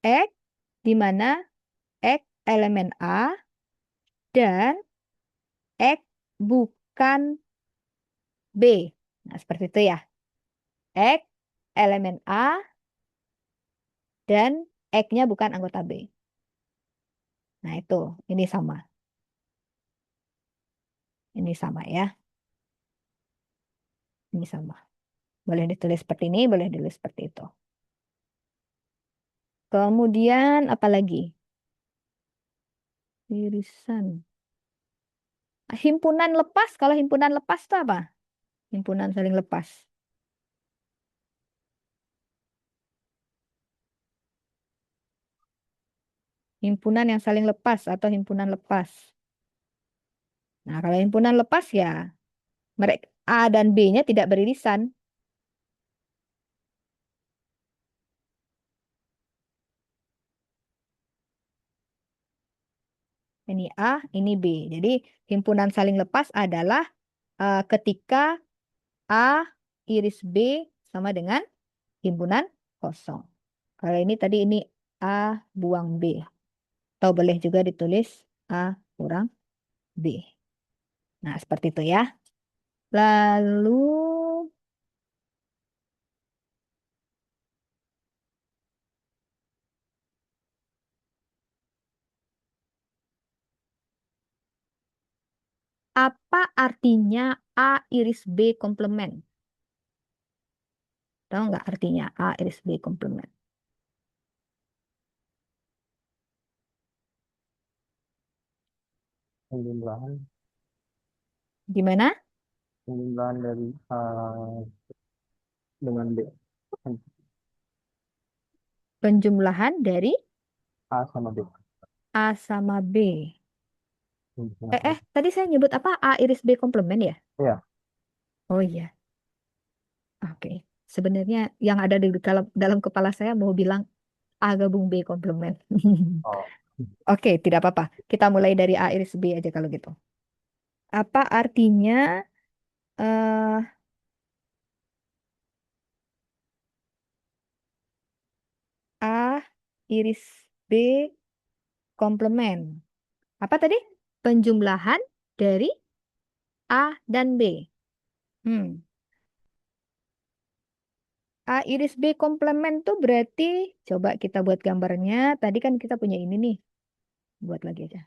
X di mana X elemen A dan X bukan B. Nah, seperti itu ya. X elemen A dan X-nya bukan anggota B. Nah, itu. Ini sama. Ini sama ya. Ini sama. Boleh ditulis seperti ini, boleh ditulis seperti itu. Kemudian apa lagi? Irisan. Himpunan lepas. Kalau himpunan lepas itu apa? Himpunan saling lepas. Himpunan yang saling lepas atau himpunan lepas. Nah, kalau himpunan lepas ya mereka A dan B-nya tidak beririsan. Ini A, ini B. Jadi himpunan saling lepas adalah ketika A iris B sama dengan himpunan kosong. Kalau ini tadi ini A buang B. Atau boleh juga ditulis A kurang B. Nah, seperti itu ya. Lalu apa artinya A iris B komplement? Tahu nggak artinya A iris B komplement? Penjumlahan Gimana? penjumlahan dari A dengan B. Penjumlahan dari A sama B. A sama B. Penjumlahan. Tadi saya nyebut apa? A iris B komplement ya? Iya. Oh iya, oke. Sebenarnya yang ada di dalam kepala saya mau bilang A gabung B komplement. Oh. Oke, tidak apa-apa. Kita mulai dari A iris B aja kalau gitu. Apa artinya eh A iris B komplement? Apa tadi? Penjumlahan dari A dan B. Hmm. A iris B komplement tuh berarti coba kita buat gambarnya. Tadi kan kita punya ini nih. Buat lagi aja.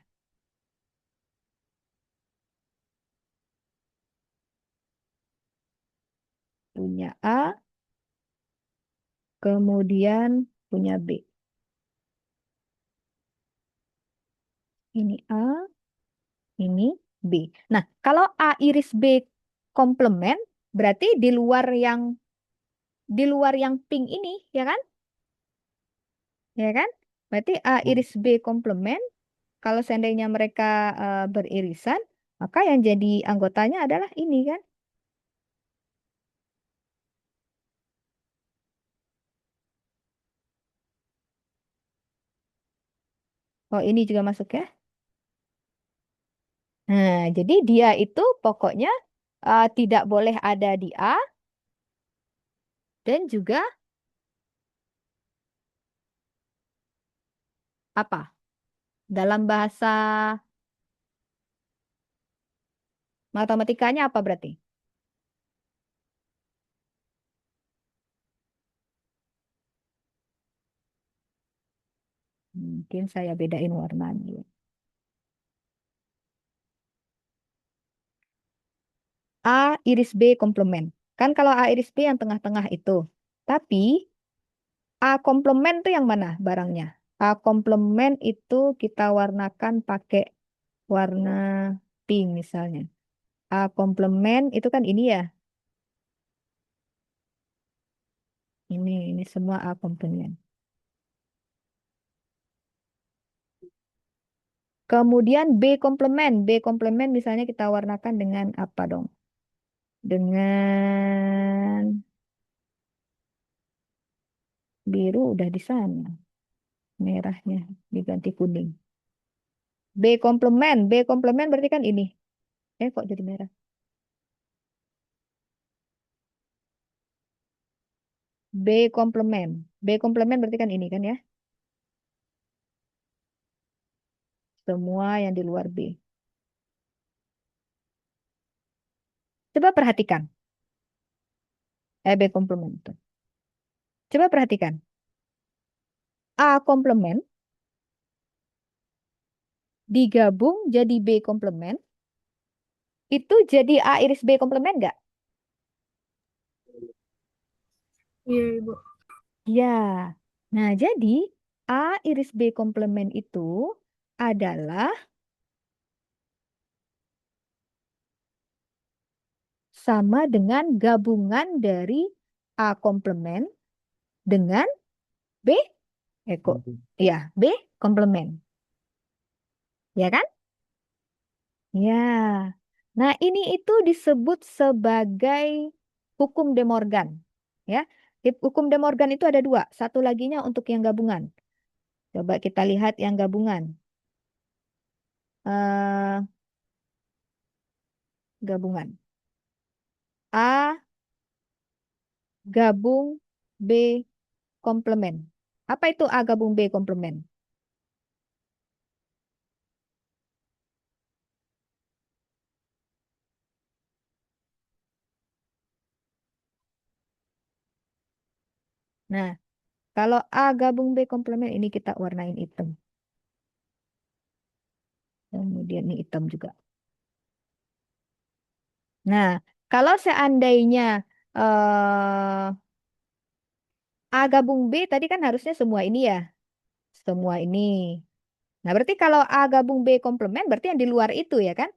Punya A, kemudian punya B. Ini A, ini B. Nah, kalau A iris B komplement berarti di luar yang pink ini, ya kan? Ya kan? Berarti A iris B komplement kalau seandainya mereka beririsan, maka yang jadi anggotanya adalah ini kan? Oh, ini juga masuk ya? Nah, jadi dia itu pokoknya tidak boleh ada di A dan juga apa? Dalam bahasa matematikanya apa berarti? Mungkin saya bedain warnanya. A iris B komplement. Kan kalau A iris B yang tengah-tengah itu. Tapi A komplement itu yang mana barangnya? A komplement itu kita warnakan pakai warna pink misalnya. A komplement itu kan ini ya. Ini semua A komplement. Kemudian B komplement. B komplement misalnya kita warnakan dengan apa dong? Dengan biru udah di sana. Merahnya diganti kuning. B komplement. B komplement berarti kan ini. Kok jadi merah? B komplement. B komplement berarti kan ini kan ya. Semua yang di luar B. Coba perhatikan. B komplement itu. Coba perhatikan. A komplement digabung jadi B komplement. Itu jadi A iris B komplement nggak? Iya, Ibu. Ya. Nah, jadi A iris B komplement itu adalah sama dengan gabungan dari A komplement dengan B, kok, ya, B komplement. Ya kan? Ya. Nah, ini itu disebut sebagai hukum De Morgan. Ya. Hukum De Morgan itu ada dua. Satu laginya untuk yang gabungan. Coba kita lihat yang gabungan. Eh, Gabungan. A gabung B komplement. Apa itu A gabung B komplement? Nah, kalau A gabung B komplement ini kita warnain hitam. Kemudian ini hitam juga. Nah, kalau seandainya eh, A gabung B tadi kan harusnya semua ini ya. Semua ini. Nah, berarti kalau A gabung B komplement berarti yang di luar itu ya kan?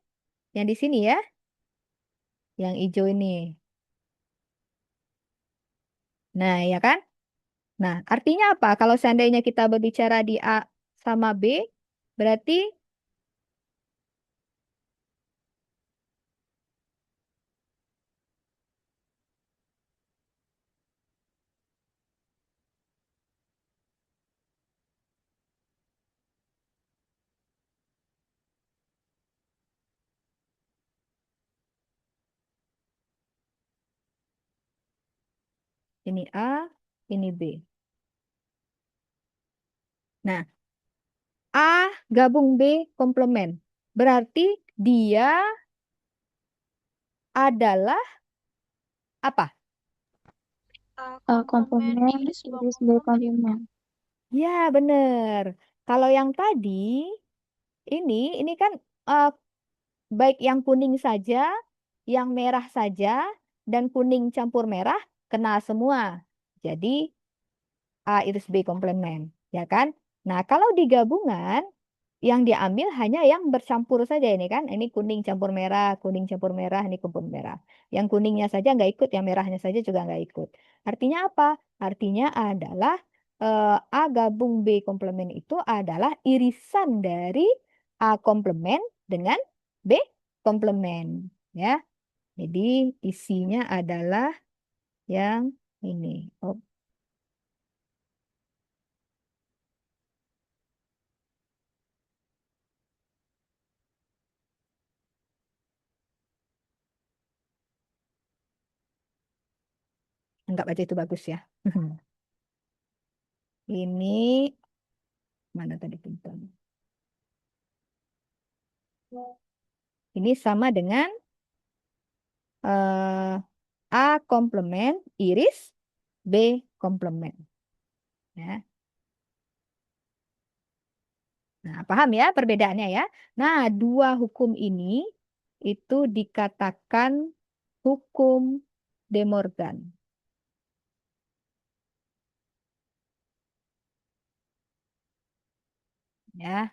Yang di sini ya, yang hijau ini. Nah, ya kan? Nah, artinya apa? Kalau seandainya kita berbicara di A sama B, berarti ini A, ini B. Nah, A gabung B komplement. Berarti dia adalah apa? Komplement iris B komplement. Ya, benar. Kalau yang tadi, ini kan eh, baik yang kuning saja, yang merah saja, dan kuning campur merah kena semua. Jadi A iris B komplement, ya kan? Nah, kalau di gabungan yang diambil hanya yang bercampur saja ini kan. Ini kuning campur merah, ini campur merah. Yang kuningnya saja nggak ikut, yang merahnya saja juga nggak ikut. Artinya apa? Artinya adalah A gabung B komplement itu adalah irisan dari A komplement dengan B komplement. Ya, jadi isinya adalah yang ini. Oh, anggap aja itu bagus ya. Ini mana tadi pintunya? Ini sama dengan eh, A komplement iris B komplement. Ya. Nah, paham ya perbedaannya ya? Nah, dua hukum ini itu dikatakan hukum De Morgan. Ya.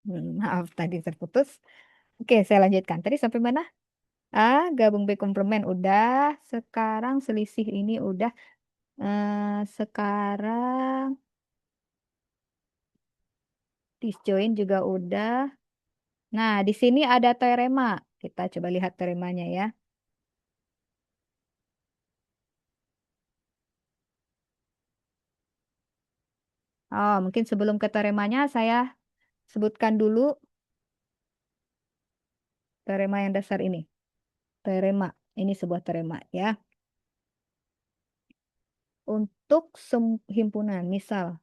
Maaf tadi terputus. Oke, saya lanjutkan. Tadi sampai mana? A gabung B komplement udah. Sekarang selisih ini udah. Sekarang disjoin juga udah. Nah, di sini ada teorema. Kita coba lihat teoremanya ya. Oh, mungkin sebelum ke teoremanya saya sebutkan dulu teorema yang dasar ini. Teorema. Ini sebuah teorema ya. Untuk himpunan, misal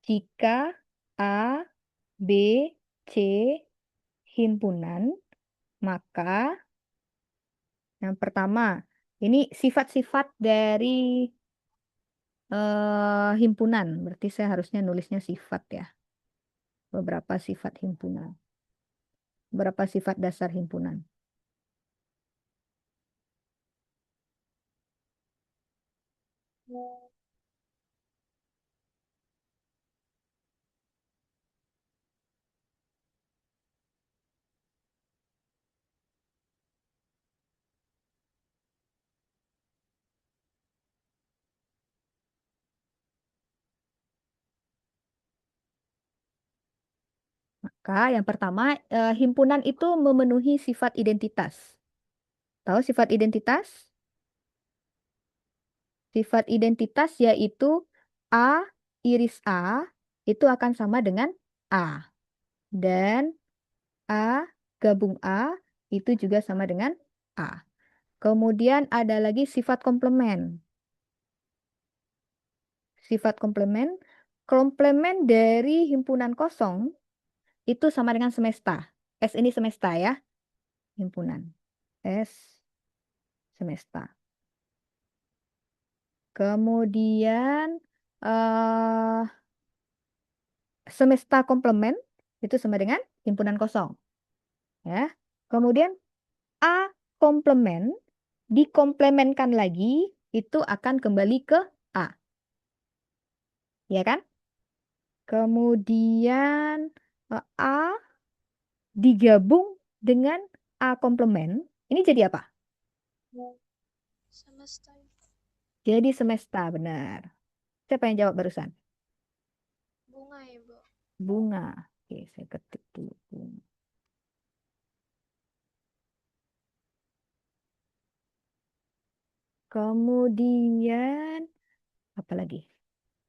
jika A, B, C himpunan, maka yang pertama, ini sifat-sifat dari himpunan. Berarti saya harusnya nulisnya sifat ya. Beberapa sifat himpunan. Beberapa sifat dasar himpunan. Maka yang pertama, himpunan itu memenuhi sifat identitas. Tahu sifat identitas? Sifat identitas yaitu A iris A itu akan sama dengan A. Dan A gabung A itu juga sama dengan A. Kemudian ada lagi sifat komplement. Sifat komplement, komplement dari himpunan kosong itu sama dengan semesta. S ini semesta ya, himpunan. S semesta. Kemudian eh, semesta komplement itu sama dengan himpunan kosong. Ya. Kemudian A komplement dikomplementkan lagi itu akan kembali ke A. Ya kan? Kemudian A digabung dengan A komplement. Ini jadi apa? Semesta. Jadi semesta, benar. Siapa yang jawab barusan? Bunga ya, Bu. Bunga. Oke, saya ketik dulu. Bunga. Kemudian, apa lagi?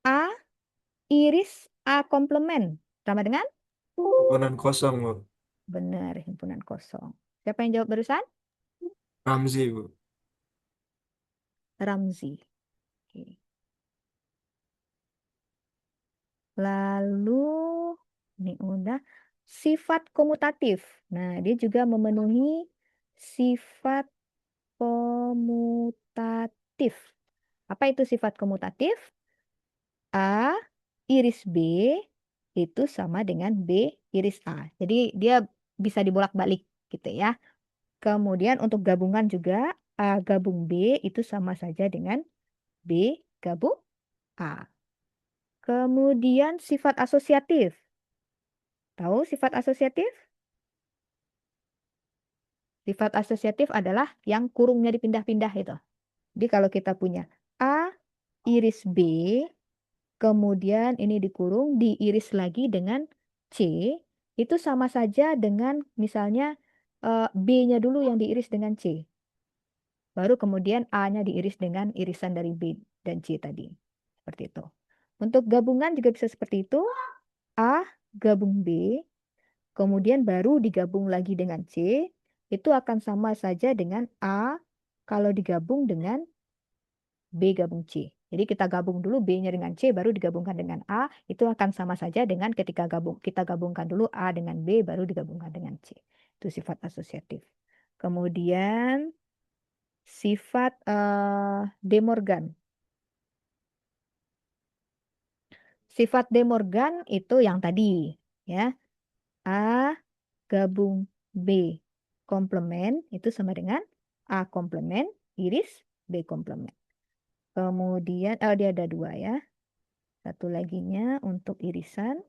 A, iris A komplement. Sama dengan? Himpunan kosong, Bu. Benar, himpunan kosong. Siapa yang jawab barusan? Ramzi, Bu. Ramzi. Oke. Lalu Ini udah. Sifat komutatif. Nah, dia juga memenuhi sifat komutatif. Apa itu sifat komutatif? A iris B itu sama dengan B iris A. Jadi dia bisa dibolak-balik gitu ya. Kemudian untuk gabungan juga A gabung B itu sama saja dengan B gabung A. Kemudian sifat asosiatif. Tahu sifat asosiatif? Sifat asosiatif adalah yang kurungnya dipindah-pindah itu. Jadi kalau kita punya A iris B, kemudian ini dikurung, diiris lagi dengan C, itu sama saja dengan misalnya B-nya dulu yang diiris dengan C. Baru kemudian A-nya diiris dengan irisan dari B dan C tadi. Seperti itu. Untuk gabungan juga bisa seperti itu. A gabung B, kemudian baru digabung lagi dengan C, itu akan sama saja dengan A kalau digabung dengan B gabung C. Jadi kita gabung dulu B-nya dengan C, baru digabungkan dengan A, itu akan sama saja dengan ketika kita gabungkan dulu A dengan B, baru digabungkan dengan C. Itu sifat asosiatif. Kemudian sifat De Morgan. Sifat De Morgan itu yang tadi, ya. A gabung B komplement itu sama dengan A komplement iris B komplement. Kemudian dia ada dua ya. Satu laginya untuk irisan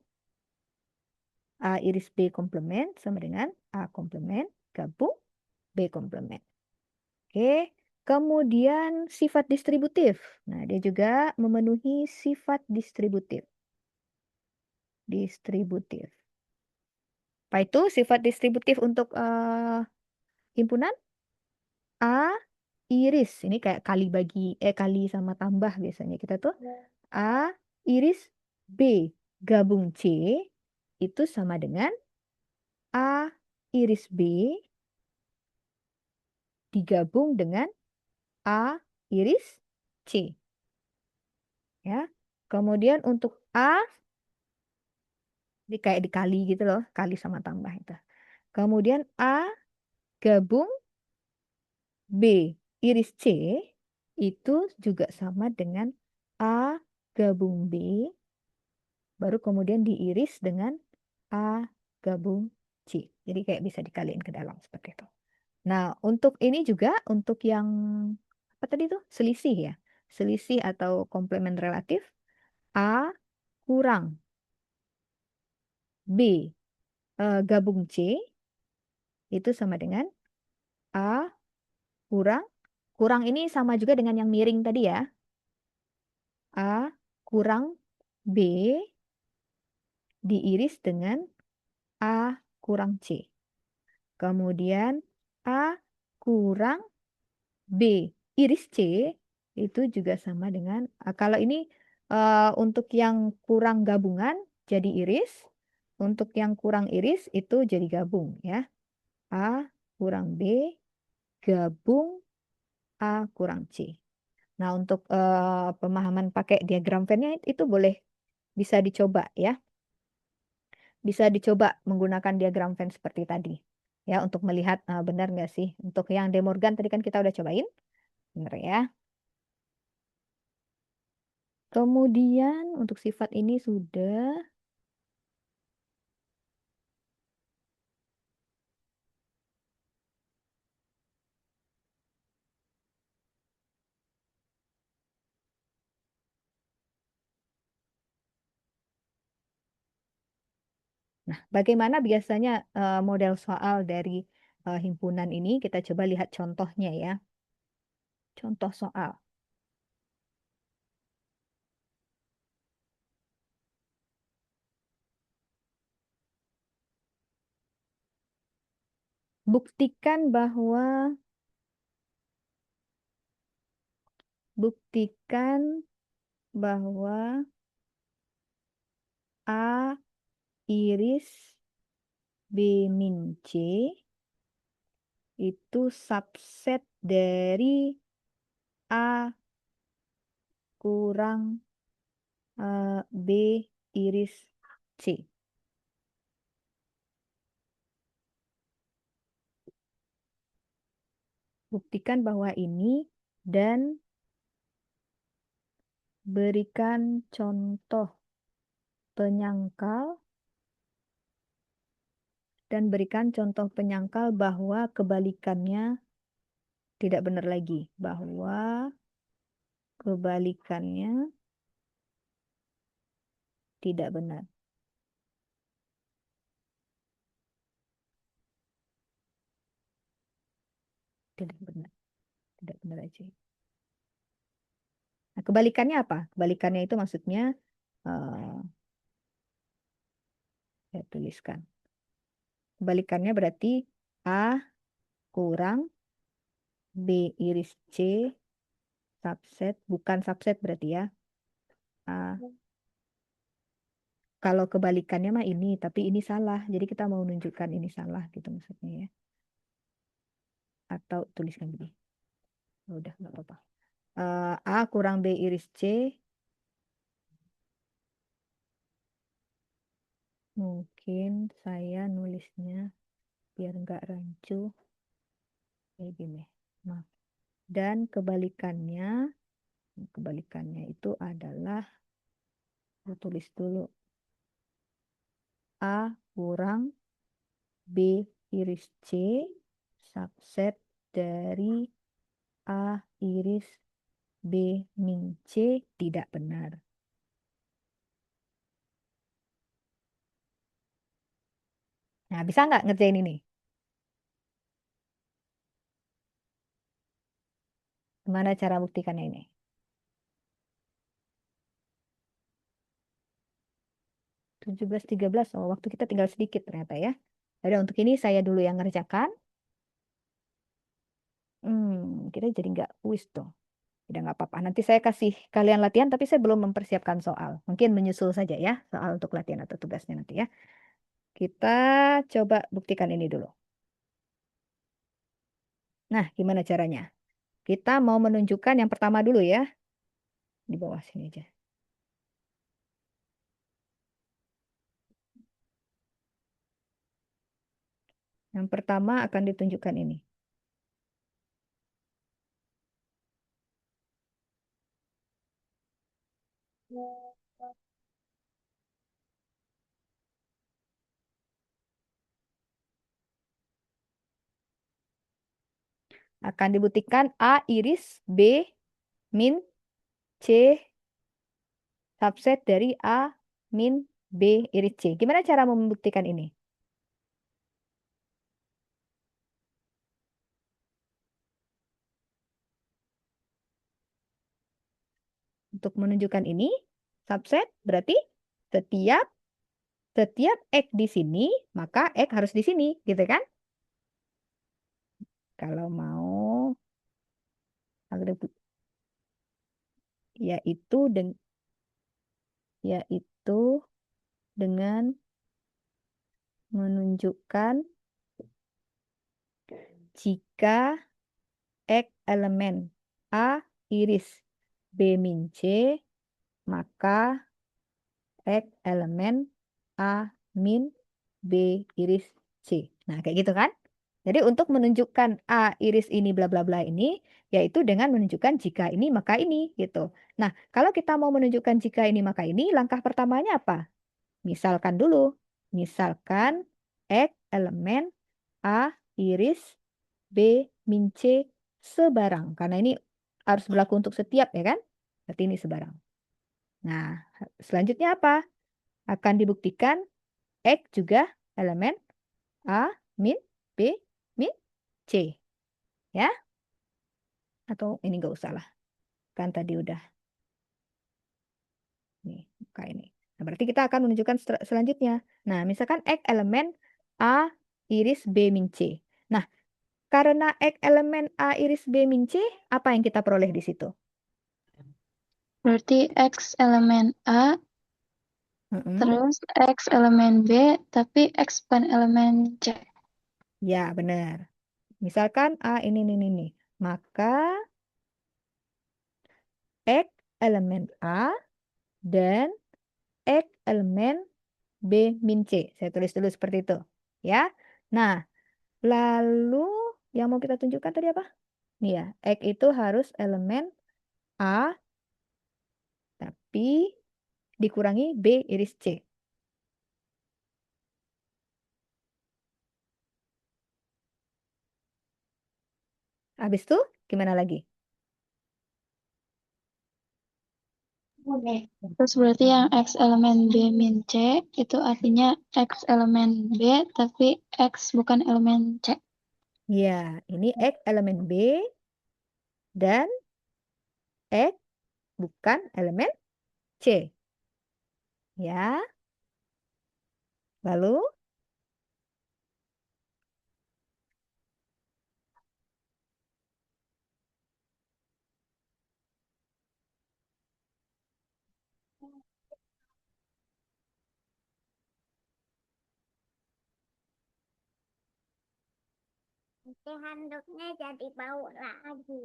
A iris B komplement sama dengan A komplement gabung B komplement. Oke. Kemudian sifat distributif. Nah, dia juga memenuhi sifat distributif. Distributif. Apa itu sifat distributif untuk himpunan? A iris. Ini kayak kali sama tambah biasanya kita tuh. A iris B gabung C itu sama dengan A iris B digabung dengan A iris C. Ya. Kemudian untuk A kayak dikali gitu loh, kali sama tambah itu. Kemudian A gabung B iris C itu juga sama dengan A gabung B, baru kemudian diiris dengan A gabung C. Jadi kayak bisa dikaliin ke dalam seperti itu. Nah, untuk ini juga, untuk yang apa tadi tuh? Selisih ya. Selisih atau komplement relatif. A kurang B gabung C itu sama dengan A kurang. Kurang ini sama juga dengan yang miring tadi ya. A kurang B diiris dengan A kurang C. Kemudian A kurang B iris C itu juga sama dengan, kalau ini untuk yang kurang gabungan jadi iris, untuk yang kurang iris itu jadi gabung ya. A kurang B gabung A kurang C. Nah, untuk pemahaman pakai diagram Venn-nya itu boleh bisa dicoba ya. Bisa dicoba menggunakan diagram Venn seperti tadi. Ya, untuk melihat benar nggak sih. Untuk yang De Morgan tadi kan kita udah cobain. Benar ya. Kemudian untuk sifat ini sudah. Nah, bagaimana biasanya model soal dari himpunan ini? Kita coba lihat contohnya ya. Contoh soal. Buktikan bahwa A iris B min C itu subset dari A kurang B iris C. Buktikan bahwa ini dan berikan contoh penyangkal bahwa kebalikannya tidak benar lagi. Bahwa kebalikannya tidak benar. Tidak benar. Tidak benar aja. Nah, kebalikannya apa? Kebalikannya itu maksudnya saya tuliskan. Kebalikannya berarti A kurang B iris C subset, bukan subset berarti ya. Kalau kebalikannya mah ini, tapi ini salah. Jadi kita mau menunjukkan ini salah gitu maksudnya ya. Atau tuliskan begini. Udah, nggak apa-apa. A kurang B iris C. Mungkin saya nulisnya biar nggak rancu. Kayak gini. Nah, dan kebalikannya itu adalah, aku tulis dulu. A kurang B iris C subset dari A iris B min C tidak benar. Nah, bisa nggak ngerjain ini? Gimana cara buktikannya ini? Tujuh belas 13. Oh, waktu kita tinggal sedikit ternyata ya. Jadi untuk ini saya dulu yang ngerjakan. Kita jadi nggak kuis dong. Udah nggak apa-apa. Nanti saya kasih kalian latihan, tapi saya belum mempersiapkan soal. Mungkin menyusul saja ya, soal untuk latihan atau tugasnya nanti ya. Kita coba buktikan ini dulu. Nah, gimana caranya? Kita mau menunjukkan yang pertama dulu ya. Di bawah sini aja. Yang pertama akan ditunjukkan ini. Akan dibuktikan A iris B min C subset dari A min B iris C. Gimana cara membuktikan ini? Untuk menunjukkan ini, subset berarti setiap X di sini, maka X harus di sini, gitu kan? Kalau mau yaitu dengan menunjukkan jika X elemen A iris B min C, maka X elemen A min B iris C. Nah, kayak gitu kan? Jadi untuk menunjukkan A iris ini bla bla bla ini, yaitu dengan menunjukkan jika ini maka ini gitu. Nah, kalau kita mau menunjukkan jika ini maka ini, langkah pertamanya apa? Misalkan dulu. Misalkan X elemen A iris B min C sebarang. Karena ini harus berlaku untuk setiap ya kan? Berarti ini sebarang. Nah, selanjutnya apa? Akan dibuktikan X juga elemen A min B min C. Ya? Atau ini nggak usah lah. Kan tadi udah. Nih, kayak ini. Nah, berarti kita akan menunjukkan selanjutnya. Nah, misalkan X elemen A iris B min C. Nah, karena X elemen A iris B min C, apa yang kita peroleh di situ? Berarti X elemen A, terus X elemen B, tapi X bukan elemen C. Ya, benar. Misalkan A ini. Maka X elemen A dan X elemen B min C. Saya tulis dulu seperti itu. Ya. Nah, lalu yang mau kita tunjukkan tadi apa? Nih ya, X itu harus elemen A, tapi dikurangi B iris C. Habis itu gimana lagi? Terus berarti yang X elemen B min C itu artinya X elemen B tapi X bukan elemen C. Ya, ini X elemen B dan X bukan elemen C. Ya, lalu Nanti handuknya jadi bau lagi.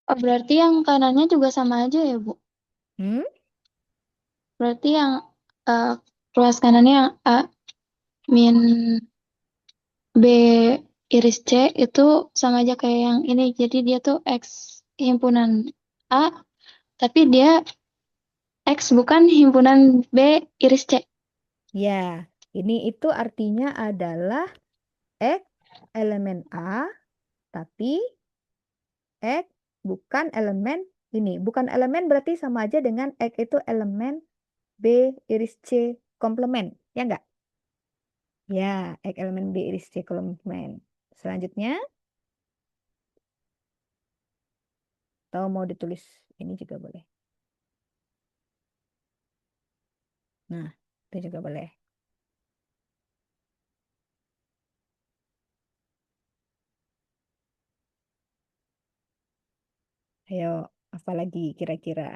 Oh, berarti yang kanannya juga sama aja ya, Bu? hmm? Berarti yang ruas kanannya yang A min B iris C itu sama aja kayak yang ini. Jadi dia tuh X himpunan A, tapi dia X bukan himpunan B iris C. Ya, ini itu artinya adalah X elemen A, tapi X bukan elemen ini. Bukan elemen berarti sama aja dengan X itu elemen B iris C komplement. Ya enggak? Ya, X elemen B iris C komplement. Selanjutnya, atau mau ditulis ini juga boleh. Nah, itu juga boleh. Ayo, apa lagi kira-kira?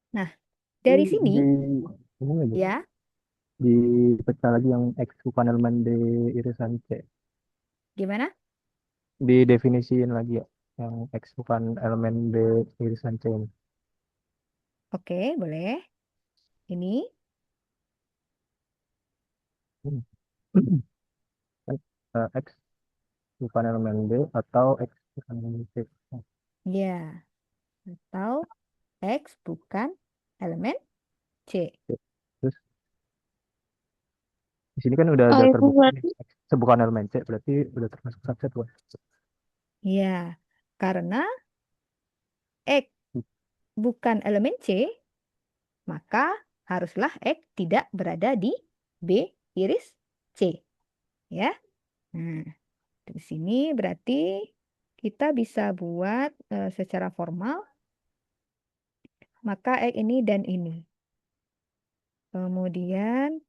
Nah, dari sini Di ini lagi ya, dipecah lagi yang X bukan elemen D irisan C. gimana? Didefinisiin lagi ya yang X bukan elemen D irisan C ini. Oke, boleh. Ini, Hmm. X bukan elemen D atau X bukan elemen C. ya, atau X bukan elemen C. Terus di sini kan udah Oh, ada itu terbukti nih, berarti X bukan elemen C berarti udah termasuk subset bukan? Ya, karena X bukan elemen C, maka haruslah X tidak berada di B iris C. Ya. Nah, di sini berarti kita bisa buat secara formal, maka X ini dan ini. Kemudian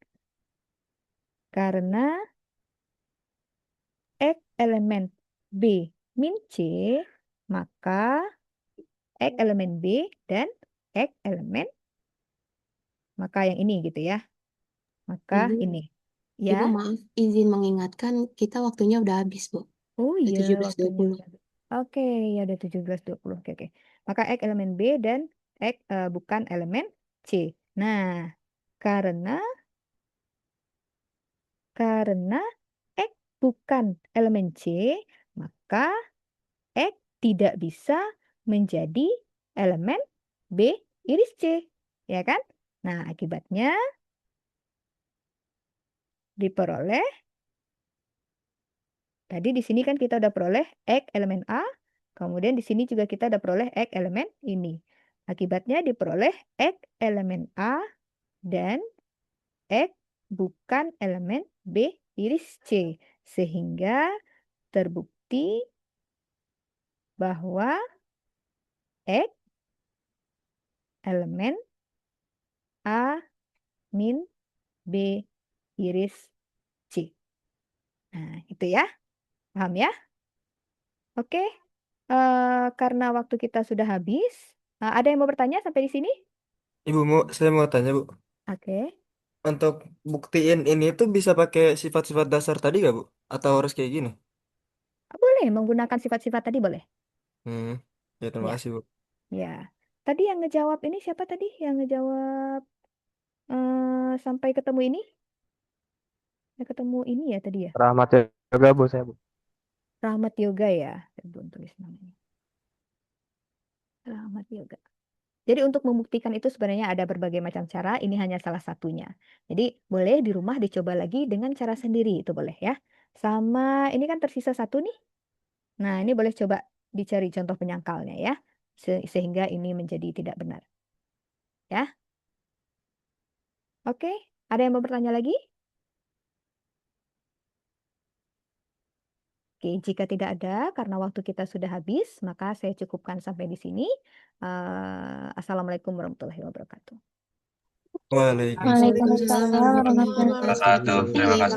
karena X elemen B min C, maka X elemen B dan X elemen, maka yang ini gitu ya. Maka Ibu, ini. Ibu Ya. maaf, izin mengingatkan kita waktunya udah habis, Bu. Oh Udah iya, waktunya 17.20. udah habis. Oke, ya udah 17.20. Oke, oke. Maka X elemen B dan bukan elemen C. Nah, karena X bukan elemen C, maka X tidak bisa menjadi elemen B iris C. Ya kan? Nah, akibatnya diperoleh, tadi di sini kan kita udah peroleh X elemen A, kemudian di sini juga kita udah peroleh X elemen ini. Akibatnya diperoleh X elemen A dan X bukan elemen B iris C. Sehingga terbukti bahwa X elemen A min B iris C. Nah, itu ya. Paham ya? Oke. Karena waktu kita sudah habis, ada yang mau bertanya sampai di sini? Ibu saya mau tanya Bu, Oke. untuk buktiin ini tuh bisa pakai sifat-sifat dasar tadi gak Bu? Atau harus kayak gini? Boleh menggunakan sifat-sifat tadi boleh. Hmm, ya terima Ya, kasih Bu. ya. Tadi yang ngejawab ini siapa tadi? Yang ngejawab sampai ketemu ini? Yang ketemu ini ya tadi ya? Rahmat Yoga Bu saya Bu. Rahmat Yoga ya. Saya belum tulis namanya. Rahmat Yoga. Jadi untuk membuktikan itu sebenarnya ada berbagai macam cara, ini hanya salah satunya. Jadi boleh di rumah dicoba lagi dengan cara sendiri, itu boleh ya. Sama ini kan tersisa satu nih. Nah, ini boleh coba dicari contoh penyangkalnya ya. Sehingga ini menjadi tidak benar. Ya. Oke, ada yang mau bertanya lagi? Oke, jika tidak ada, karena waktu kita sudah habis, maka saya cukupkan sampai di sini. Assalamualaikum warahmatullahi wabarakatuh. Waalaikumsalam. Waalaikumsalam warahmatullahi Waalaikumsalam warahmatullahi wabarakatuh. Terima kasih.